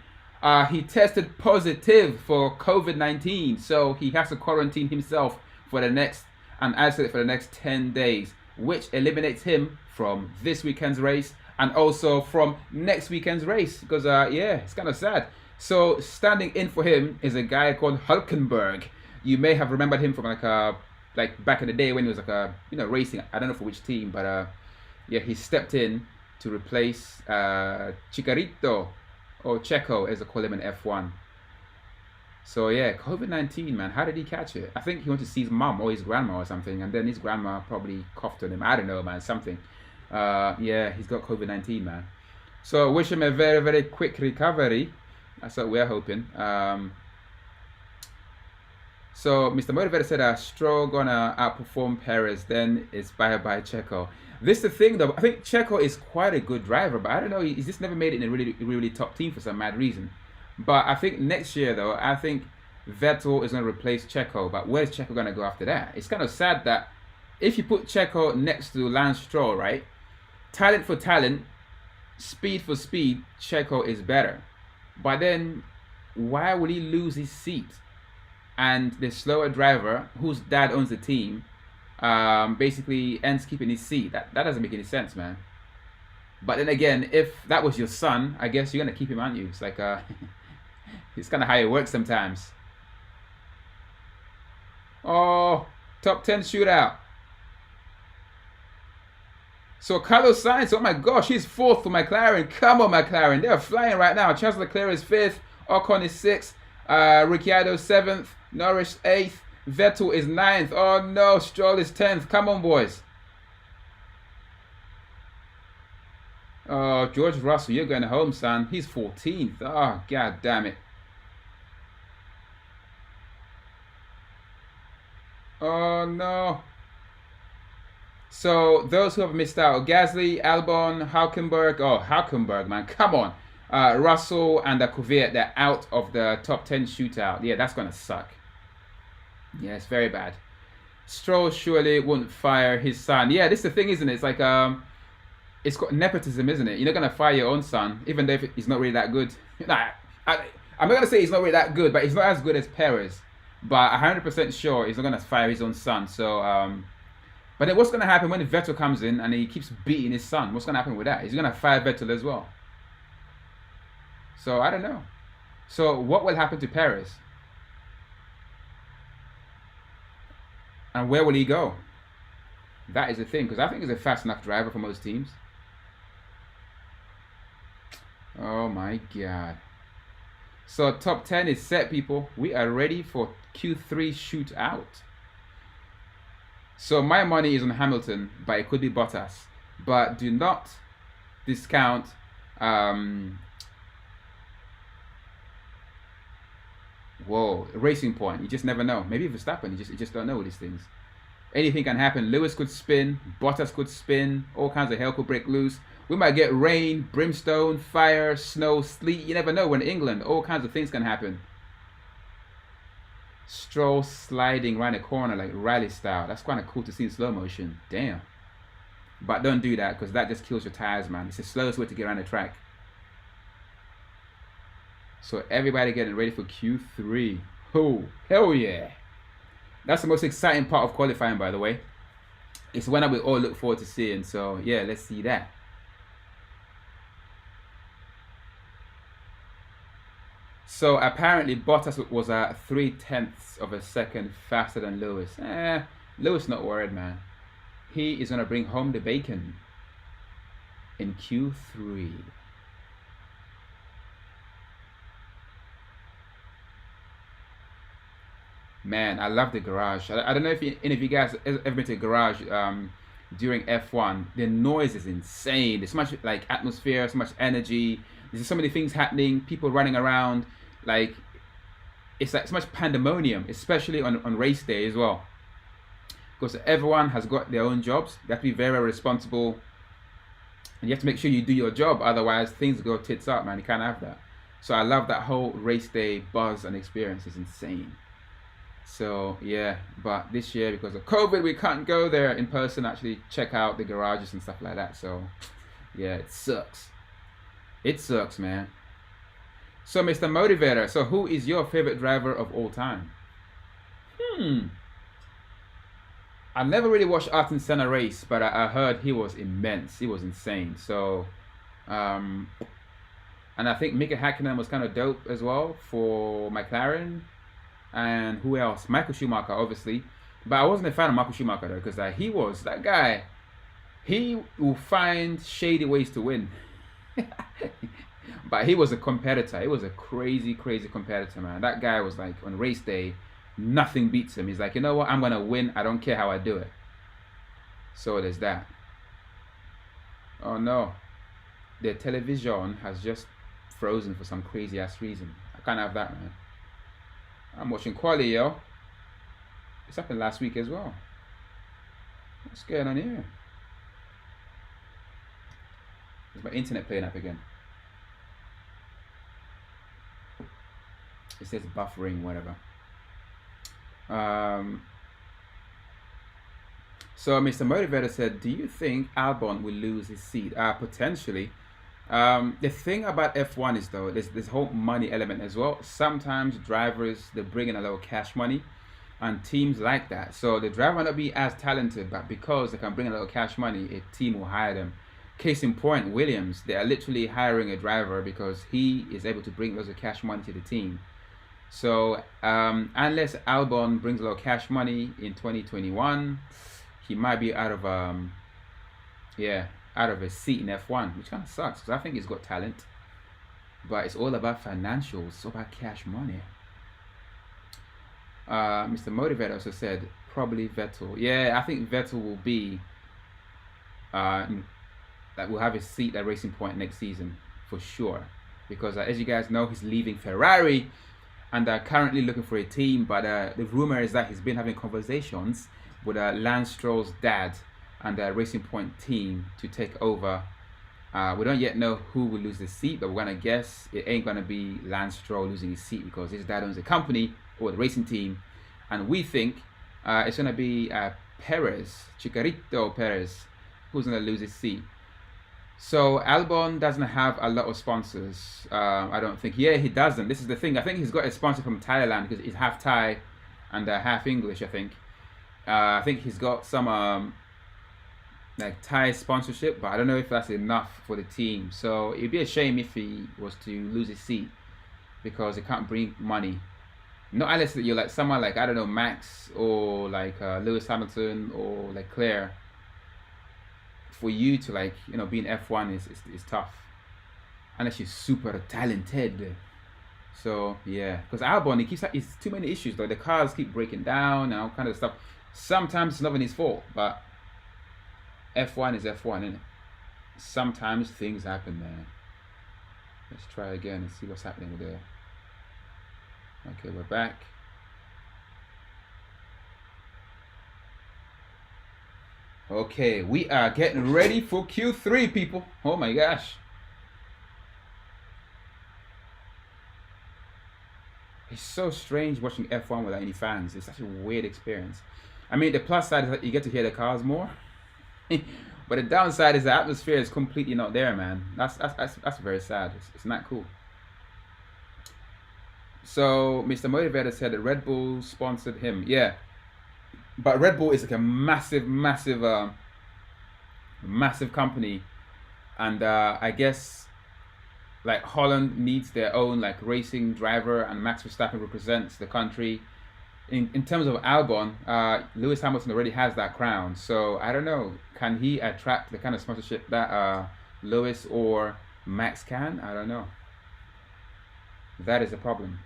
He tested positive for COVID-19, so he has to quarantine himself for the next, and isolate for the next 10 days, which eliminates him from this weekend's race and also from next weekend's race. Because yeah, it's kind of sad. So standing in for him is a guy called Hulkenberg. You may have remembered him from like back in the day when he was like racing. I don't know for which team, but yeah, he stepped in to replace Chicarito. Or Checo, as they call him in F1. So yeah, COVID-19, man. How did he catch it? I think he went to see his mom or his grandma or something, and then his grandma probably coughed on him. I don't know, man. Something. Yeah, he's got COVID-19, man. So wish him a very, very quick recovery. That's what we're hoping. So Mr. Motivator said, Stroll gonna outperform Perez, then it's bye-bye Checo. This is the thing though, I think Checo is quite a good driver, but I don't know, he's just never made it in a really, really top team for some mad reason. But I think next year though, I think Vettel is going to replace Checo, but where's Checo going to go after that? It's kind of sad that if you put Checo next to Lance Stroll, right, talent for talent, speed for speed, Checo is better. But then, why would he lose his seat? And the slower driver, whose dad owns the team, basically ends keeping his seat. That doesn't make any sense, man. But then again, if that was your son, I guess you're gonna keep him, aren't you? It's like It's kind of how it works sometimes. Oh, top 10 shootout. So Carlos Sainz, oh my gosh, he's fourth for McLaren. Come on, McLaren. They're flying right now. Charles Leclerc is fifth. Ocon is sixth. Ricciardo seventh. Norris eighth. Vettel is ninth. Oh no, Stroll is 10th. Come on, boys. Oh, George Russell, you're going home, son. He's 14th. Oh, god damn it. Oh no. So those who have missed out, Gasly, Albon, Hülkenberg, oh Hülkenberg, man, come on. Russell and the Kvyat, they're out of the top 10 shootout. Yeah, that's gonna suck. Yeah, it's very bad. Stroll surely wouldn't fire his son. Yeah, this is the thing, isn't it? It's like it's got nepotism, isn't it? You're not gonna fire your own son, even though he's not really that good. Nah, I'm not gonna say he's not really that good, but he's not as good as Perez. But 100% sure he's not gonna fire his own son. So but then what's going to happen when Vettel comes in and he keeps beating his son? What's going to happen with that? He's going to fire Vettel as well. So I don't know. So what will happen to Perez? And where will he go? That is the thing, because I think he's a fast enough driver for most teams. Oh my god. So top 10 is set, people. We are ready for Q3 shootout. So my money is on Hamilton, but it could be Bottas. But do not discount Racing Point. You just never know. Maybe Verstappen, you just don't know all these things. Anything can happen. Lewis could spin, Bottas could spin, all kinds of hell could break loose. We might get rain, brimstone, fire, snow, sleet. You never know. We're in England. All kinds of things can happen. Stroll sliding around the corner like rally style. That's kind of cool to see in slow motion. Damn. But don't do that, because that just kills your tires, man. It's the slowest way to get around the track. So everybody getting ready for Q3. Oh, hell yeah. That's the most exciting part of qualifying, by the way. It's one we all look forward to seeing. So yeah, let's see that. So apparently Bottas was at 0.3 of a second faster than Lewis. Lewis not worried, man. He is gonna bring home the bacon in Q3. Man, I love the garage. I don't know if any of you guys ever been to a garage during F1. The noise is insane. There's so much like atmosphere, so much energy. There's so many things happening. People running around. Like it's like so much pandemonium, especially on race day as well. Because everyone has got their own jobs. They have to be very, very responsible, and you have to make sure you do your job. Otherwise, things go tits up, man. You can't have that. So I love that whole race day buzz and experience. It's insane. So yeah, but this year because of COVID, we can't go there in person, actually check out the garages and stuff like that. So yeah, it sucks. It sucks, man. So Mr. Motivator, so who is your favorite driver of all time? I never really watched Ayrton Senna race, but I heard he was immense. He was insane. So and I think Mika Hakkinen was kind of dope as well for McLaren. And who else? Michael Schumacher, obviously. But I wasn't a fan of Michael Schumacher though, because he was that guy. He will find shady ways to win. But he was a competitor. He was a crazy, crazy competitor, man. That guy was like, on race day, nothing beats him. He's like, you know what? I'm going to win. I don't care how I do it. So there's that. Oh no. The television has just frozen for some crazy ass reason. I can't have that, man. I'm watching quali, yo. This happened last week as well. What's going on here? Is my internet playing up again? It says buffering, whatever. So Mr. Motivator said, do you think Albon will lose his seat? Potentially. The thing about F1 is though, there's this whole money element as well. Sometimes drivers, they bring in a little cash money, and teams like that. So the driver might not be as talented, but because they can bring a little cash money, a team will hire them. Case in point, Williams. They are literally hiring a driver because he is able to bring lots of cash money to the team. So unless Albon brings a lot of cash money in 2021, he might be out of out of a seat in F1, which kind of sucks because I think he's got talent, but it's all about financials, it's all about cash money. Mr. Motivator also said probably Vettel. Yeah, I think Vettel will be that will have a seat at Racing Point next season for sure, because as you guys know, he's leaving Ferrari and they're currently looking for a team. But the rumor is that he's been having conversations with Lance Stroll's dad and the Racing Point team to take over. We don't yet know who will lose the seat, but we're gonna guess it ain't gonna be Lance Stroll losing his seat because his dad owns a company or the racing team, and we think it's gonna be Perez, Chicarito Perez, who's gonna lose his seat. So Albon doesn't have a lot of sponsors. I don't think. Yeah, he doesn't. This is the thing. I think he's got a sponsor from Thailand because he's half Thai and half English. I think he's got some like Thai sponsorship, but I don't know if that's enough for the team. So it'd be a shame if he was to lose his seat because he can't bring money. Not unless you're like someone like, I don't know, Max or like Lewis Hamilton or Leclerc. For you to be in F1 is tough unless you're super talented. So yeah, because Albon, it's too many issues though. The cars keep breaking down and all kind of stuff. Sometimes it's not even his fault, but F1 is F1, isn't it? Sometimes things happen there. Let's try again and see what's happening with there. Okay, we're back. Okay, we are getting ready for Q3, people. Oh my gosh. It's so strange watching F1 without any fans. It's such a weird experience. I mean, the plus side is that you get to hear the cars more. But the downside is the atmosphere is completely not there, man. That's very sad. It's not cool. So Mr. Motivator said that Red Bull sponsored him. Yeah. But Red Bull is like a massive company, and I guess like Holland needs their own like racing driver, and Max Verstappen represents the country. In terms of Albon, Lewis Hamilton already has that crown, so I don't know, can he attract the kind of sponsorship that Lewis or Max can? I don't know. That is a problem.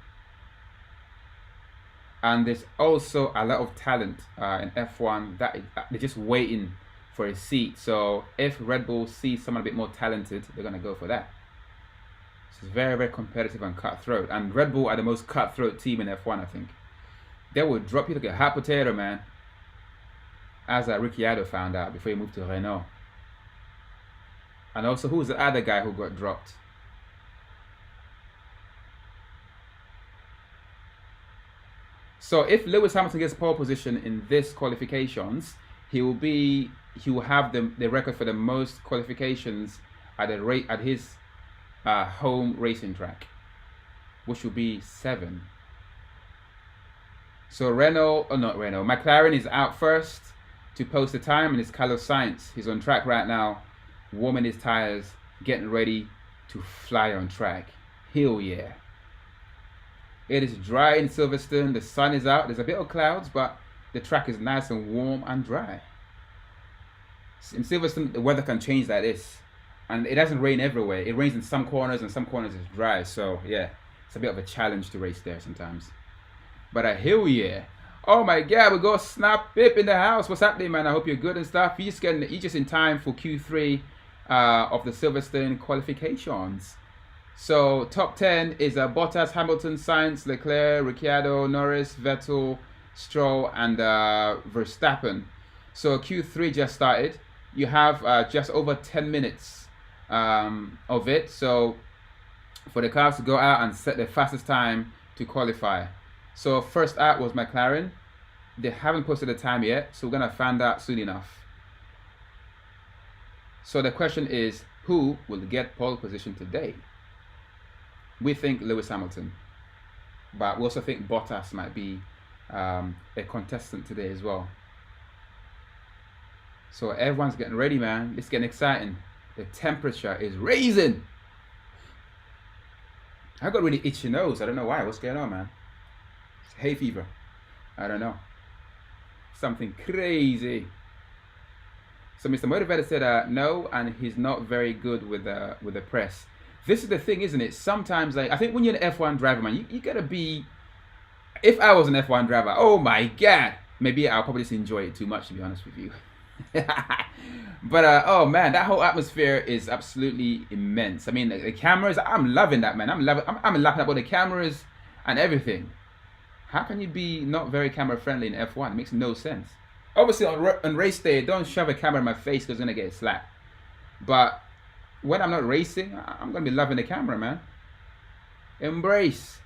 And there's also a lot of talent in F1 that they're just waiting for a seat. So if Red Bull sees someone a bit more talented, they're going to go for that. It's very, very competitive and cutthroat. And Red Bull are the most cutthroat team in F1, I think. They will drop you like a hot potato, man. As Ricciardo found out before he moved to Renault. And also, who's the other guy who got dropped? So if Lewis Hamilton gets pole position in this qualifications, he will have the record for the most qualifications at his home racing track, which will be 7. So McLaren is out first to post the time, and it's Carlos Sainz. He's on track right now, warming his tires, getting ready to fly on track. Hell yeah. It is dry in Silverstone. The sun is out. There's a bit of clouds, but the track is nice and warm and dry. In Silverstone, the weather can change like this. And it doesn't rain everywhere. It rains in some corners, and some corners is dry. So, yeah, it's a bit of a challenge to race there sometimes. But hell yeah. Oh my God, we got Snap Pip in the house. What's happening, man? I hope you're good and stuff. You're just in time for Q3 of the Silverstone qualifications. So top 10 is Bottas, Hamilton, Sainz, Leclerc, Ricciardo, Norris, Vettel, Stroll, and Verstappen. So Q3 just started. You have just over 10 minutes of it. So for the cars to go out and set the fastest time to qualify. So first out was McLaren. They haven't posted the time yet, so we're gonna find out soon enough. So the question is, who will get pole position today? We think Lewis Hamilton, but we also think Bottas might be a contestant today as well. So everyone's getting ready, man. It's getting exciting. The temperature is raising. I got really itchy nose. I don't know why. What's going on, man? It's hay fever. I don't know. Something crazy. So Mr. Motivator said no, and he's not very good with the press. This is the thing, isn't it? Sometimes, like, I think when you're an F1 driver, man, you gotta be. If I was an F1 driver, oh my god, maybe I'll probably just enjoy it too much, to be honest with you. But oh man, that whole atmosphere is absolutely immense. I mean, the cameras, I'm loving that, man. I'm laughing about the cameras and everything. How can you be not very camera friendly in F1? It makes no sense. Obviously, on race day, don't shove a camera in my face because I'm gonna get slapped. But when I'm not racing, I'm gonna be loving the camera, man. Embrace.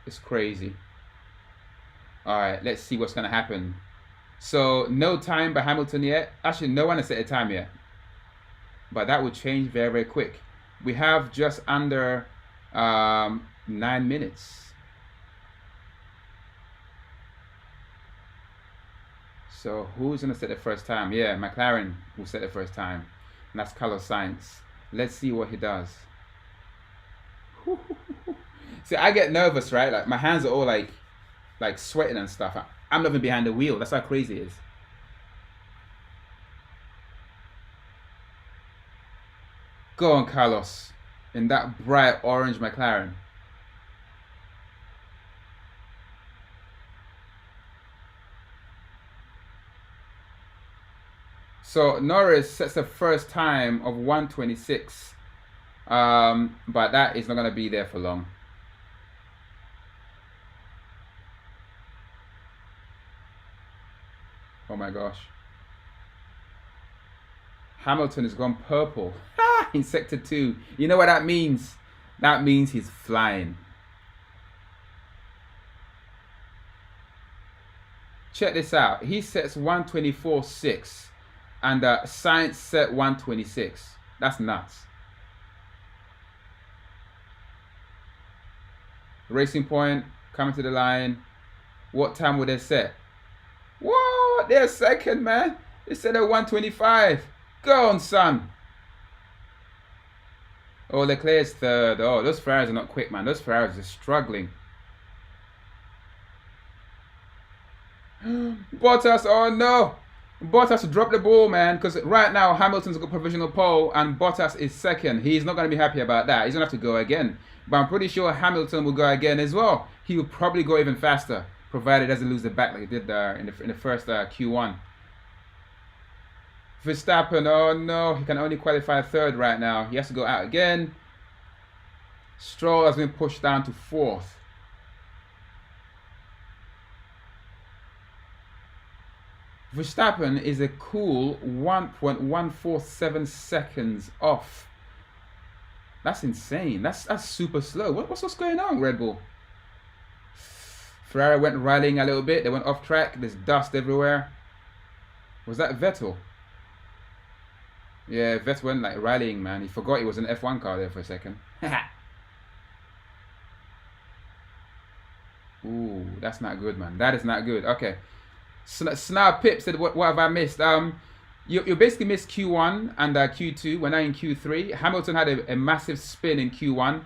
It's crazy. All right, let's see what's gonna happen. So no time by Hamilton yet. Actually, no one has set a time yet. But that will change very, very quick. We have just under 9 minutes. So who's gonna set the first time? Yeah, McLaren will set the first time. And that's Carlos Sainz. Let's see what he does. See, I get nervous, right? Like my hands are all like sweating and stuff. I'm not even behind the wheel. That's how crazy it is. Go on, Carlos. In that bright orange McLaren. So Norris sets the first time of 1:26. But that is not going to be there for long. Oh my gosh. Hamilton has gone purple in sector 2. You know what that means? That means he's flying. Check this out. He sets 1:24.6 and Sainz set 1:26. That's nuts. Racing Point coming to the line. What time would they set? What? They're second, man. They said at 1:25. Go on, son. Oh, Leclerc's third. Oh, those Ferraris are not quick, man. Those Ferraris are struggling. Bottas, oh no. Bottas dropped the ball, man. Because right now, Hamilton's got provisional pole and Bottas is second. He's not going to be happy about that. He's going to have to go again. But I'm pretty sure Hamilton will go again as well. He will probably go even faster, provided he doesn't lose the back like he did in the first Q1. Verstappen, oh no, he can only qualify third right now. He has to go out again. Stroll has been pushed down to fourth. Verstappen is a cool 1.147 seconds off. That's insane. That's super slow. What's going on, Red Bull? Ferrari went rallying a little bit. They went off track. There's dust everywhere. Was that Vettel? Yeah, Vettel went like rallying, man. He forgot he was an F1 car there for a second. Ooh, that's not good, man. That is not good. Okay. Snap Pip said, what have I missed? You basically missed Q1 and Q2. We're now in Q3. Hamilton had a massive spin in Q1.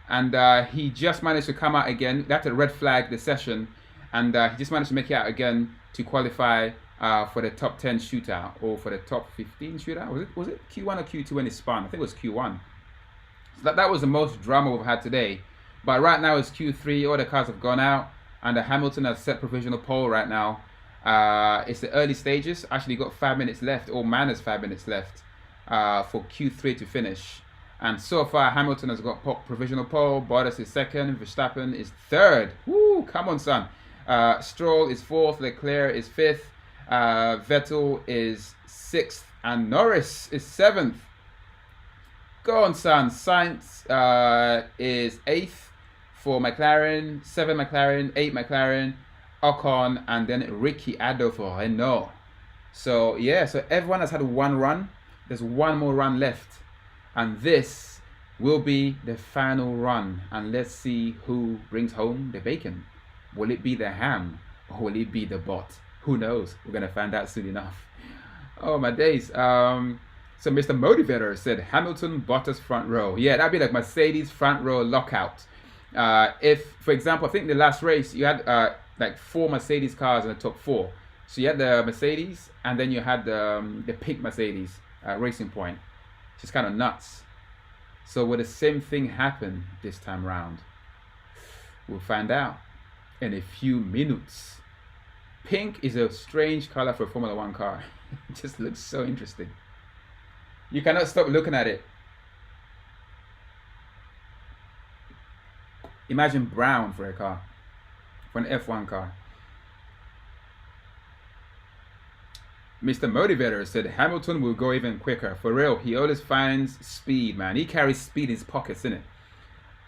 And he just managed to come out again. That's a red flag the session. And he just managed to make it out again to qualify for the top 10 shootout or for the top 15 shootout. Was it Q1 or Q2 when it spun? I think it was Q1. So that was the most drama we've had today. But right now it's Q3. All the cars have gone out. And Hamilton has set provisional pole right now. It's the early stages. Actually got 5 minutes left. Or man has 5 minutes left for Q3 to finish. And so far, Hamilton has got provisional pole. Bottas is second. Verstappen is third. Woo! Come on, son. Stroll is fourth. Leclerc is fifth. Vettel is sixth. And Norris is seventh. Go on, son. Sainz is eighth for McLaren. 7 McLaren. 8 McLaren. Ocon. And then Ricciardo for Renault. So, yeah. So, everyone has had one run. There's one more run left. And this will be the final run. And let's see who brings home the bacon. Will it be the ham or will it be the bot? Who knows? We're going to find out soon enough. Oh my days. So Mr. Motivator said Hamilton Bottas front row. Yeah, that'd be like Mercedes front row lockout. If, for example, I think the last race you had like four Mercedes cars in the top four. So you had the Mercedes, and then you had the pink Mercedes Racing Point. It's just kind of nuts. So will the same thing happen this time round? We'll find out in a few minutes. Pink is a strange color for a Formula One car. It just looks so interesting. You cannot stop looking at it. Imagine brown for a car, for an F1 car. Mr. Motivator said Hamilton will go even quicker. For real, he always finds speed, man. He carries speed in his pockets, innit?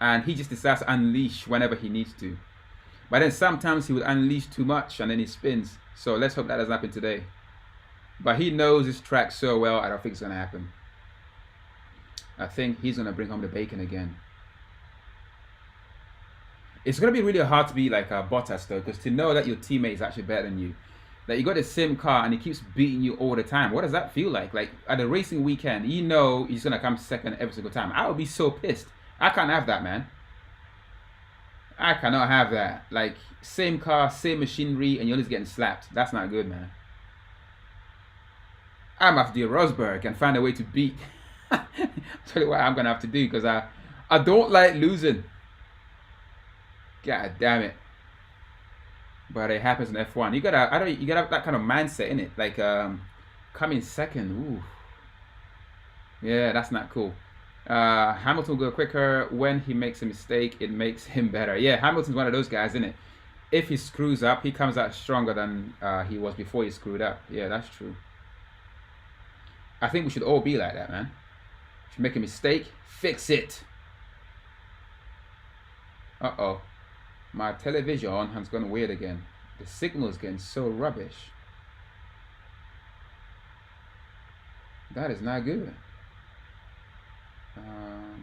And he just decides to unleash whenever he needs to. But then sometimes he will unleash too much and then he spins. So let's hope that doesn't happen today. But he knows this track so well, I don't think it's going to happen. I think he's going to bring home the bacon again. It's going to be really hard to be like a Bottas though, because to know that your teammate is actually better than you. Like you got the same car and he keeps beating you all the time. What does that feel like? Like at a racing weekend, you know he's going to come second every single time. I would be so pissed. I can't have that, man. I cannot have that. Like, same car, same machinery, and you're just getting slapped. That's not good, man. I'm gonna have to do Rosberg and find a way to beat. I'll tell you what I'm gonna have to do, because I don't like losing. God damn it. But it happens in F1. You gotta have that kind of mindset in it. Like coming second. Ooh. Yeah, that's not cool. Hamilton will go quicker. When he makes a mistake, it makes him better. Yeah, Hamilton's one of those guys, isn't it? If he screws up, he comes out stronger than he was before he screwed up. Yeah, that's true. I think we should all be like that, man. If you make a mistake, fix it. Uh-oh. My television has gone weird again. The signal is getting so rubbish. That is not good.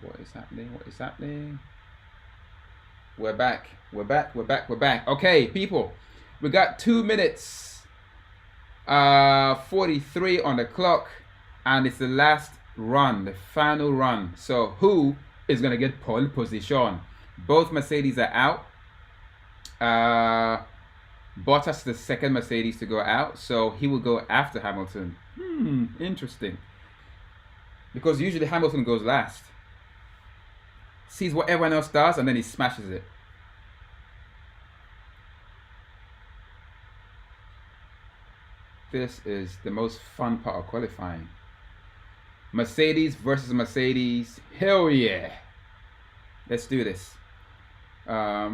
What is happening? What is happening? We're back. We're back. We're back. We're back. Okay, people. We got 2 minutes 43 on the clock. And it's the last run, the final run. So who is going to get pole position? Both Mercedes are out. Bottas is the second Mercedes to go out. So he will go after Hamilton. Interesting. Because usually Hamilton goes last. Sees what everyone else does and then he smashes it. This is the most fun part of qualifying. Mercedes versus Mercedes. Hell yeah. Let's do this. I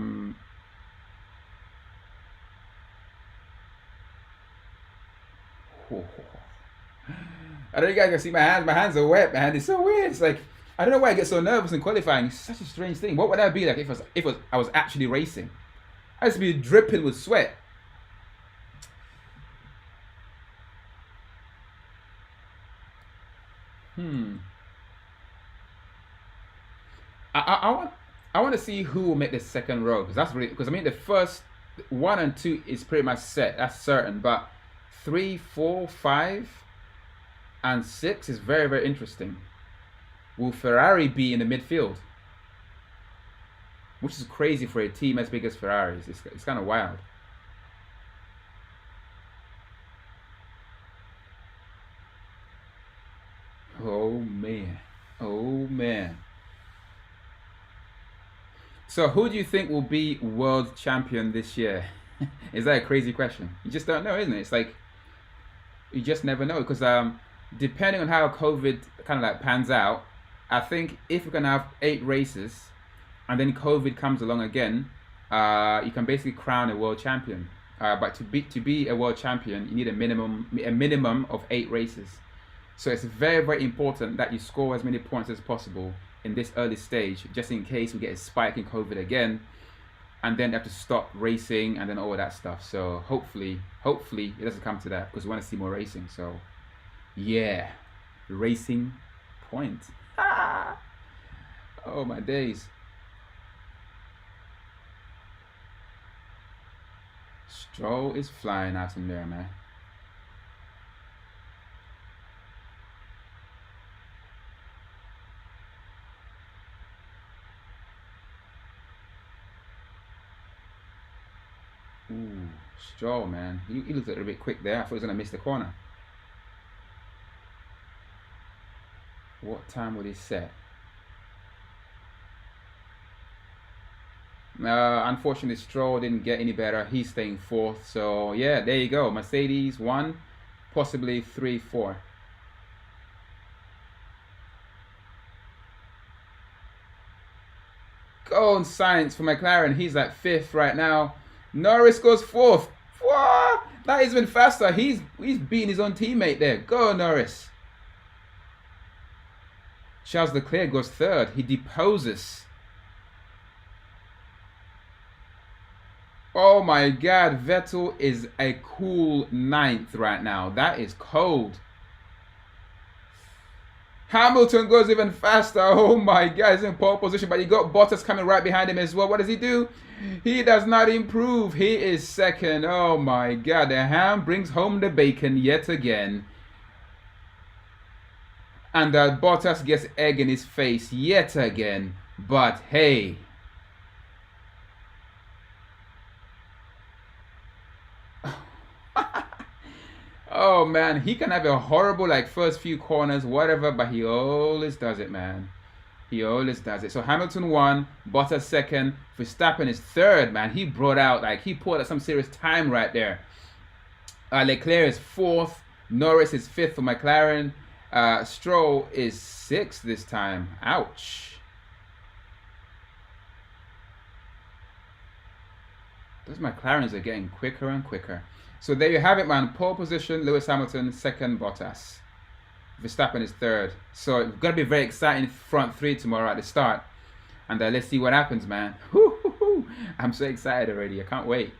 don't know if you guys can see my hands. My hands are wet, man. It's so weird. It's like, I don't know why I get so nervous in qualifying. It's such a strange thing. What would that be like if I was actually racing? I'd just be dripping with sweat. I want to see who will make the second row, because I mean the first 1 and 2 is pretty much set. That's certain. But 3, 4, 5, and 6 is very, very interesting. Will Ferrari be in the midfield? Which is crazy for a team as big as Ferrari's. It's kind of wild. Oh man. Oh man. So who do you think will be world champion this year? Is that a crazy question? You just don't know, isn't it? It's like, you just never know. Because depending on how COVID kind of like pans out, I think if we're going to have 8 races and then COVID comes along again, you can basically crown a world champion. But to be a world champion, you need a minimum of 8 races. So it's very, very important that you score as many points as possible in this early stage, just in case we get a spike in COVID again, and then have to stop racing and then all of that stuff. So hopefully it doesn't come to that, because we want to see more racing. So yeah, racing point. Oh my days. Stroll is flying out in there, man. Ooh, Stroll, man. He looked a little bit quick there. I thought he was going to miss the corner. What time would he set? Unfortunately, Stroll didn't get any better. He's staying fourth. So, yeah, there you go. Mercedes 1, possibly 3, 4. Go on, Sainz for McLaren. He's at 5th right now. Norris goes 4th. What? That is even faster. He's beating his own teammate there. Go, Norris. Charles Leclerc goes 3rd. He deposes. Oh my God, Vettel is a cool 9th right now. That is cold. Hamilton goes even faster. Oh my God, he's in pole position, but you got Bottas coming right behind him as well. What does he do? He does not improve. He is 2nd. Oh my God, the ham brings home the bacon yet again. And Bottas gets egg in his face yet again. But hey. Oh man, he can have a horrible like first few corners, whatever, but he always does it, man. He always does it. So Hamilton 1, Bottas 2nd, Verstappen is 3rd, man. He brought out, like, he pulled out some serious time right there. Leclerc is 4th, Norris is 5th for McLaren, Stroll is 6th this time. Ouch. Those McLarens are getting quicker and quicker. So there you have it, man. Pole position, Lewis Hamilton, 2nd, Bottas. Verstappen is 3rd. So it's going to be very exciting front 3 tomorrow at the start. And let's see what happens, man. I'm so excited already. I can't wait.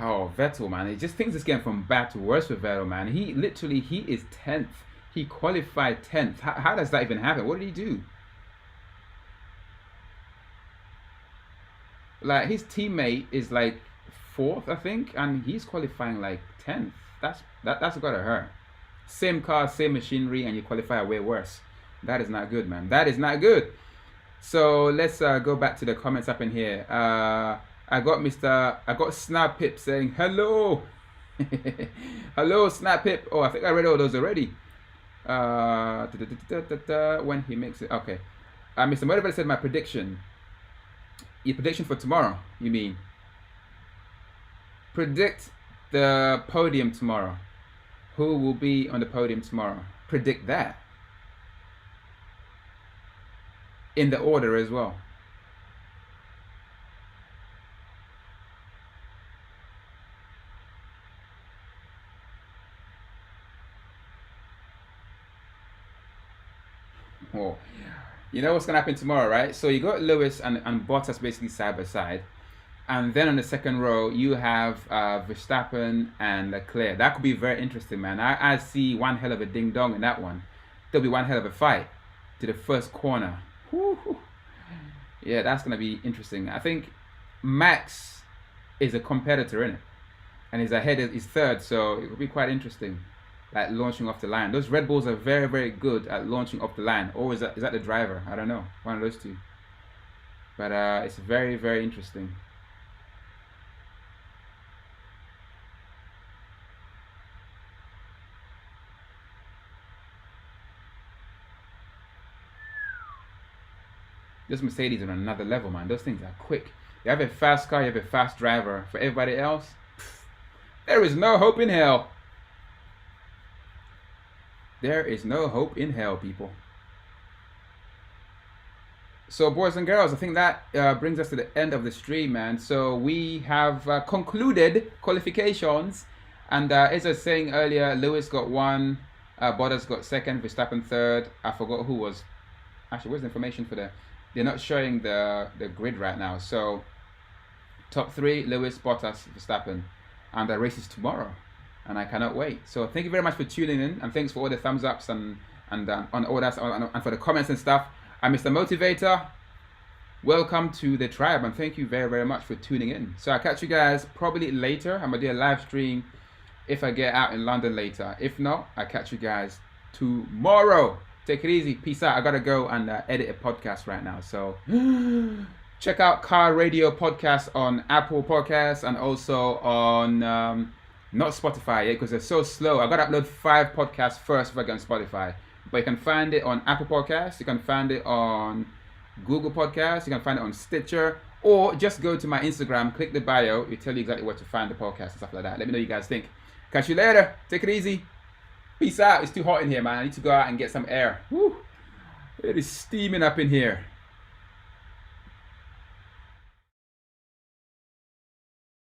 Oh, Vettel, man. It just things is getting from bad to worse with Vettel, man. He is 10th. He qualified 10th. How does that even happen? What did he do? Like, his teammate is like 4th, I think, and he's qualifying like 10th. That's gotta hurt. Same car, same machinery, and you qualify way worse. That is not good, man. That is not good. So let's go back to the comments up in here. I got Snap Pip saying hello. Hello, Snap Pip. Oh, I think I read all those already. When he makes it. Okay. Mr. Motivator said my prediction. Your prediction for tomorrow, you mean? Predict the podium tomorrow. Who will be on the podium tomorrow? Predict that. In the order as well. Oh, you know what's gonna happen tomorrow, right? So you got Lewis and Bottas basically side by side, and then on the second row you have Verstappen and Leclerc. That could be very interesting, man. I see one hell of a ding dong in that one. There'll be one hell of a fight to the first corner. Woo-hoo. Yeah, that's gonna be interesting. I think Max is a competitor in it, and he's ahead. He's 3rd, so it will be quite interesting. Like launching off the line. Those Red Bulls are very, very good at launching off the line. Or is that the driver? I don't know. One of those two. But it's very, very interesting. This Mercedes is on another level, man. Those things are quick. You have a fast car, you have a fast driver. For everybody else, there is no hope in hell. There is no hope in hell, people. So, boys and girls, I think that brings us to the end of the stream, man. So we have concluded qualifications. And as I was saying earlier, Lewis got 1, Bottas got 2nd, Verstappen 3rd. I forgot who was. Actually, where's the information for the... They're not showing the grid right now. So, top 3, Lewis, Bottas, Verstappen. And the race is tomorrow. And I cannot wait. So thank you very much for tuning in, and thanks for all the thumbs ups and on all that, and for the comments and stuff. I'm Mr. Motivator. Welcome to the tribe, and thank you very, very much for tuning in. So I'll catch you guys probably later. I'm gonna do a live stream if I get out in London later. If not, I'll catch you guys tomorrow. Take it easy. Peace out. I gotta go and edit a podcast right now. So check out Car Radio Podcast on Apple Podcasts and also on not Spotify, because they're so slow. I gotta upload 5 podcasts first before I get on Spotify. But you can find it on Apple Podcasts. You can find it on Google Podcasts. You can find it on Stitcher. Or just go to my Instagram, click the bio. It'll tell you exactly where to find the podcast and stuff like that. Let me know what you guys think. Catch you later. Take it easy. Peace out. It's too hot in here, man. I need to go out and get some air. Woo. It is steaming up in here.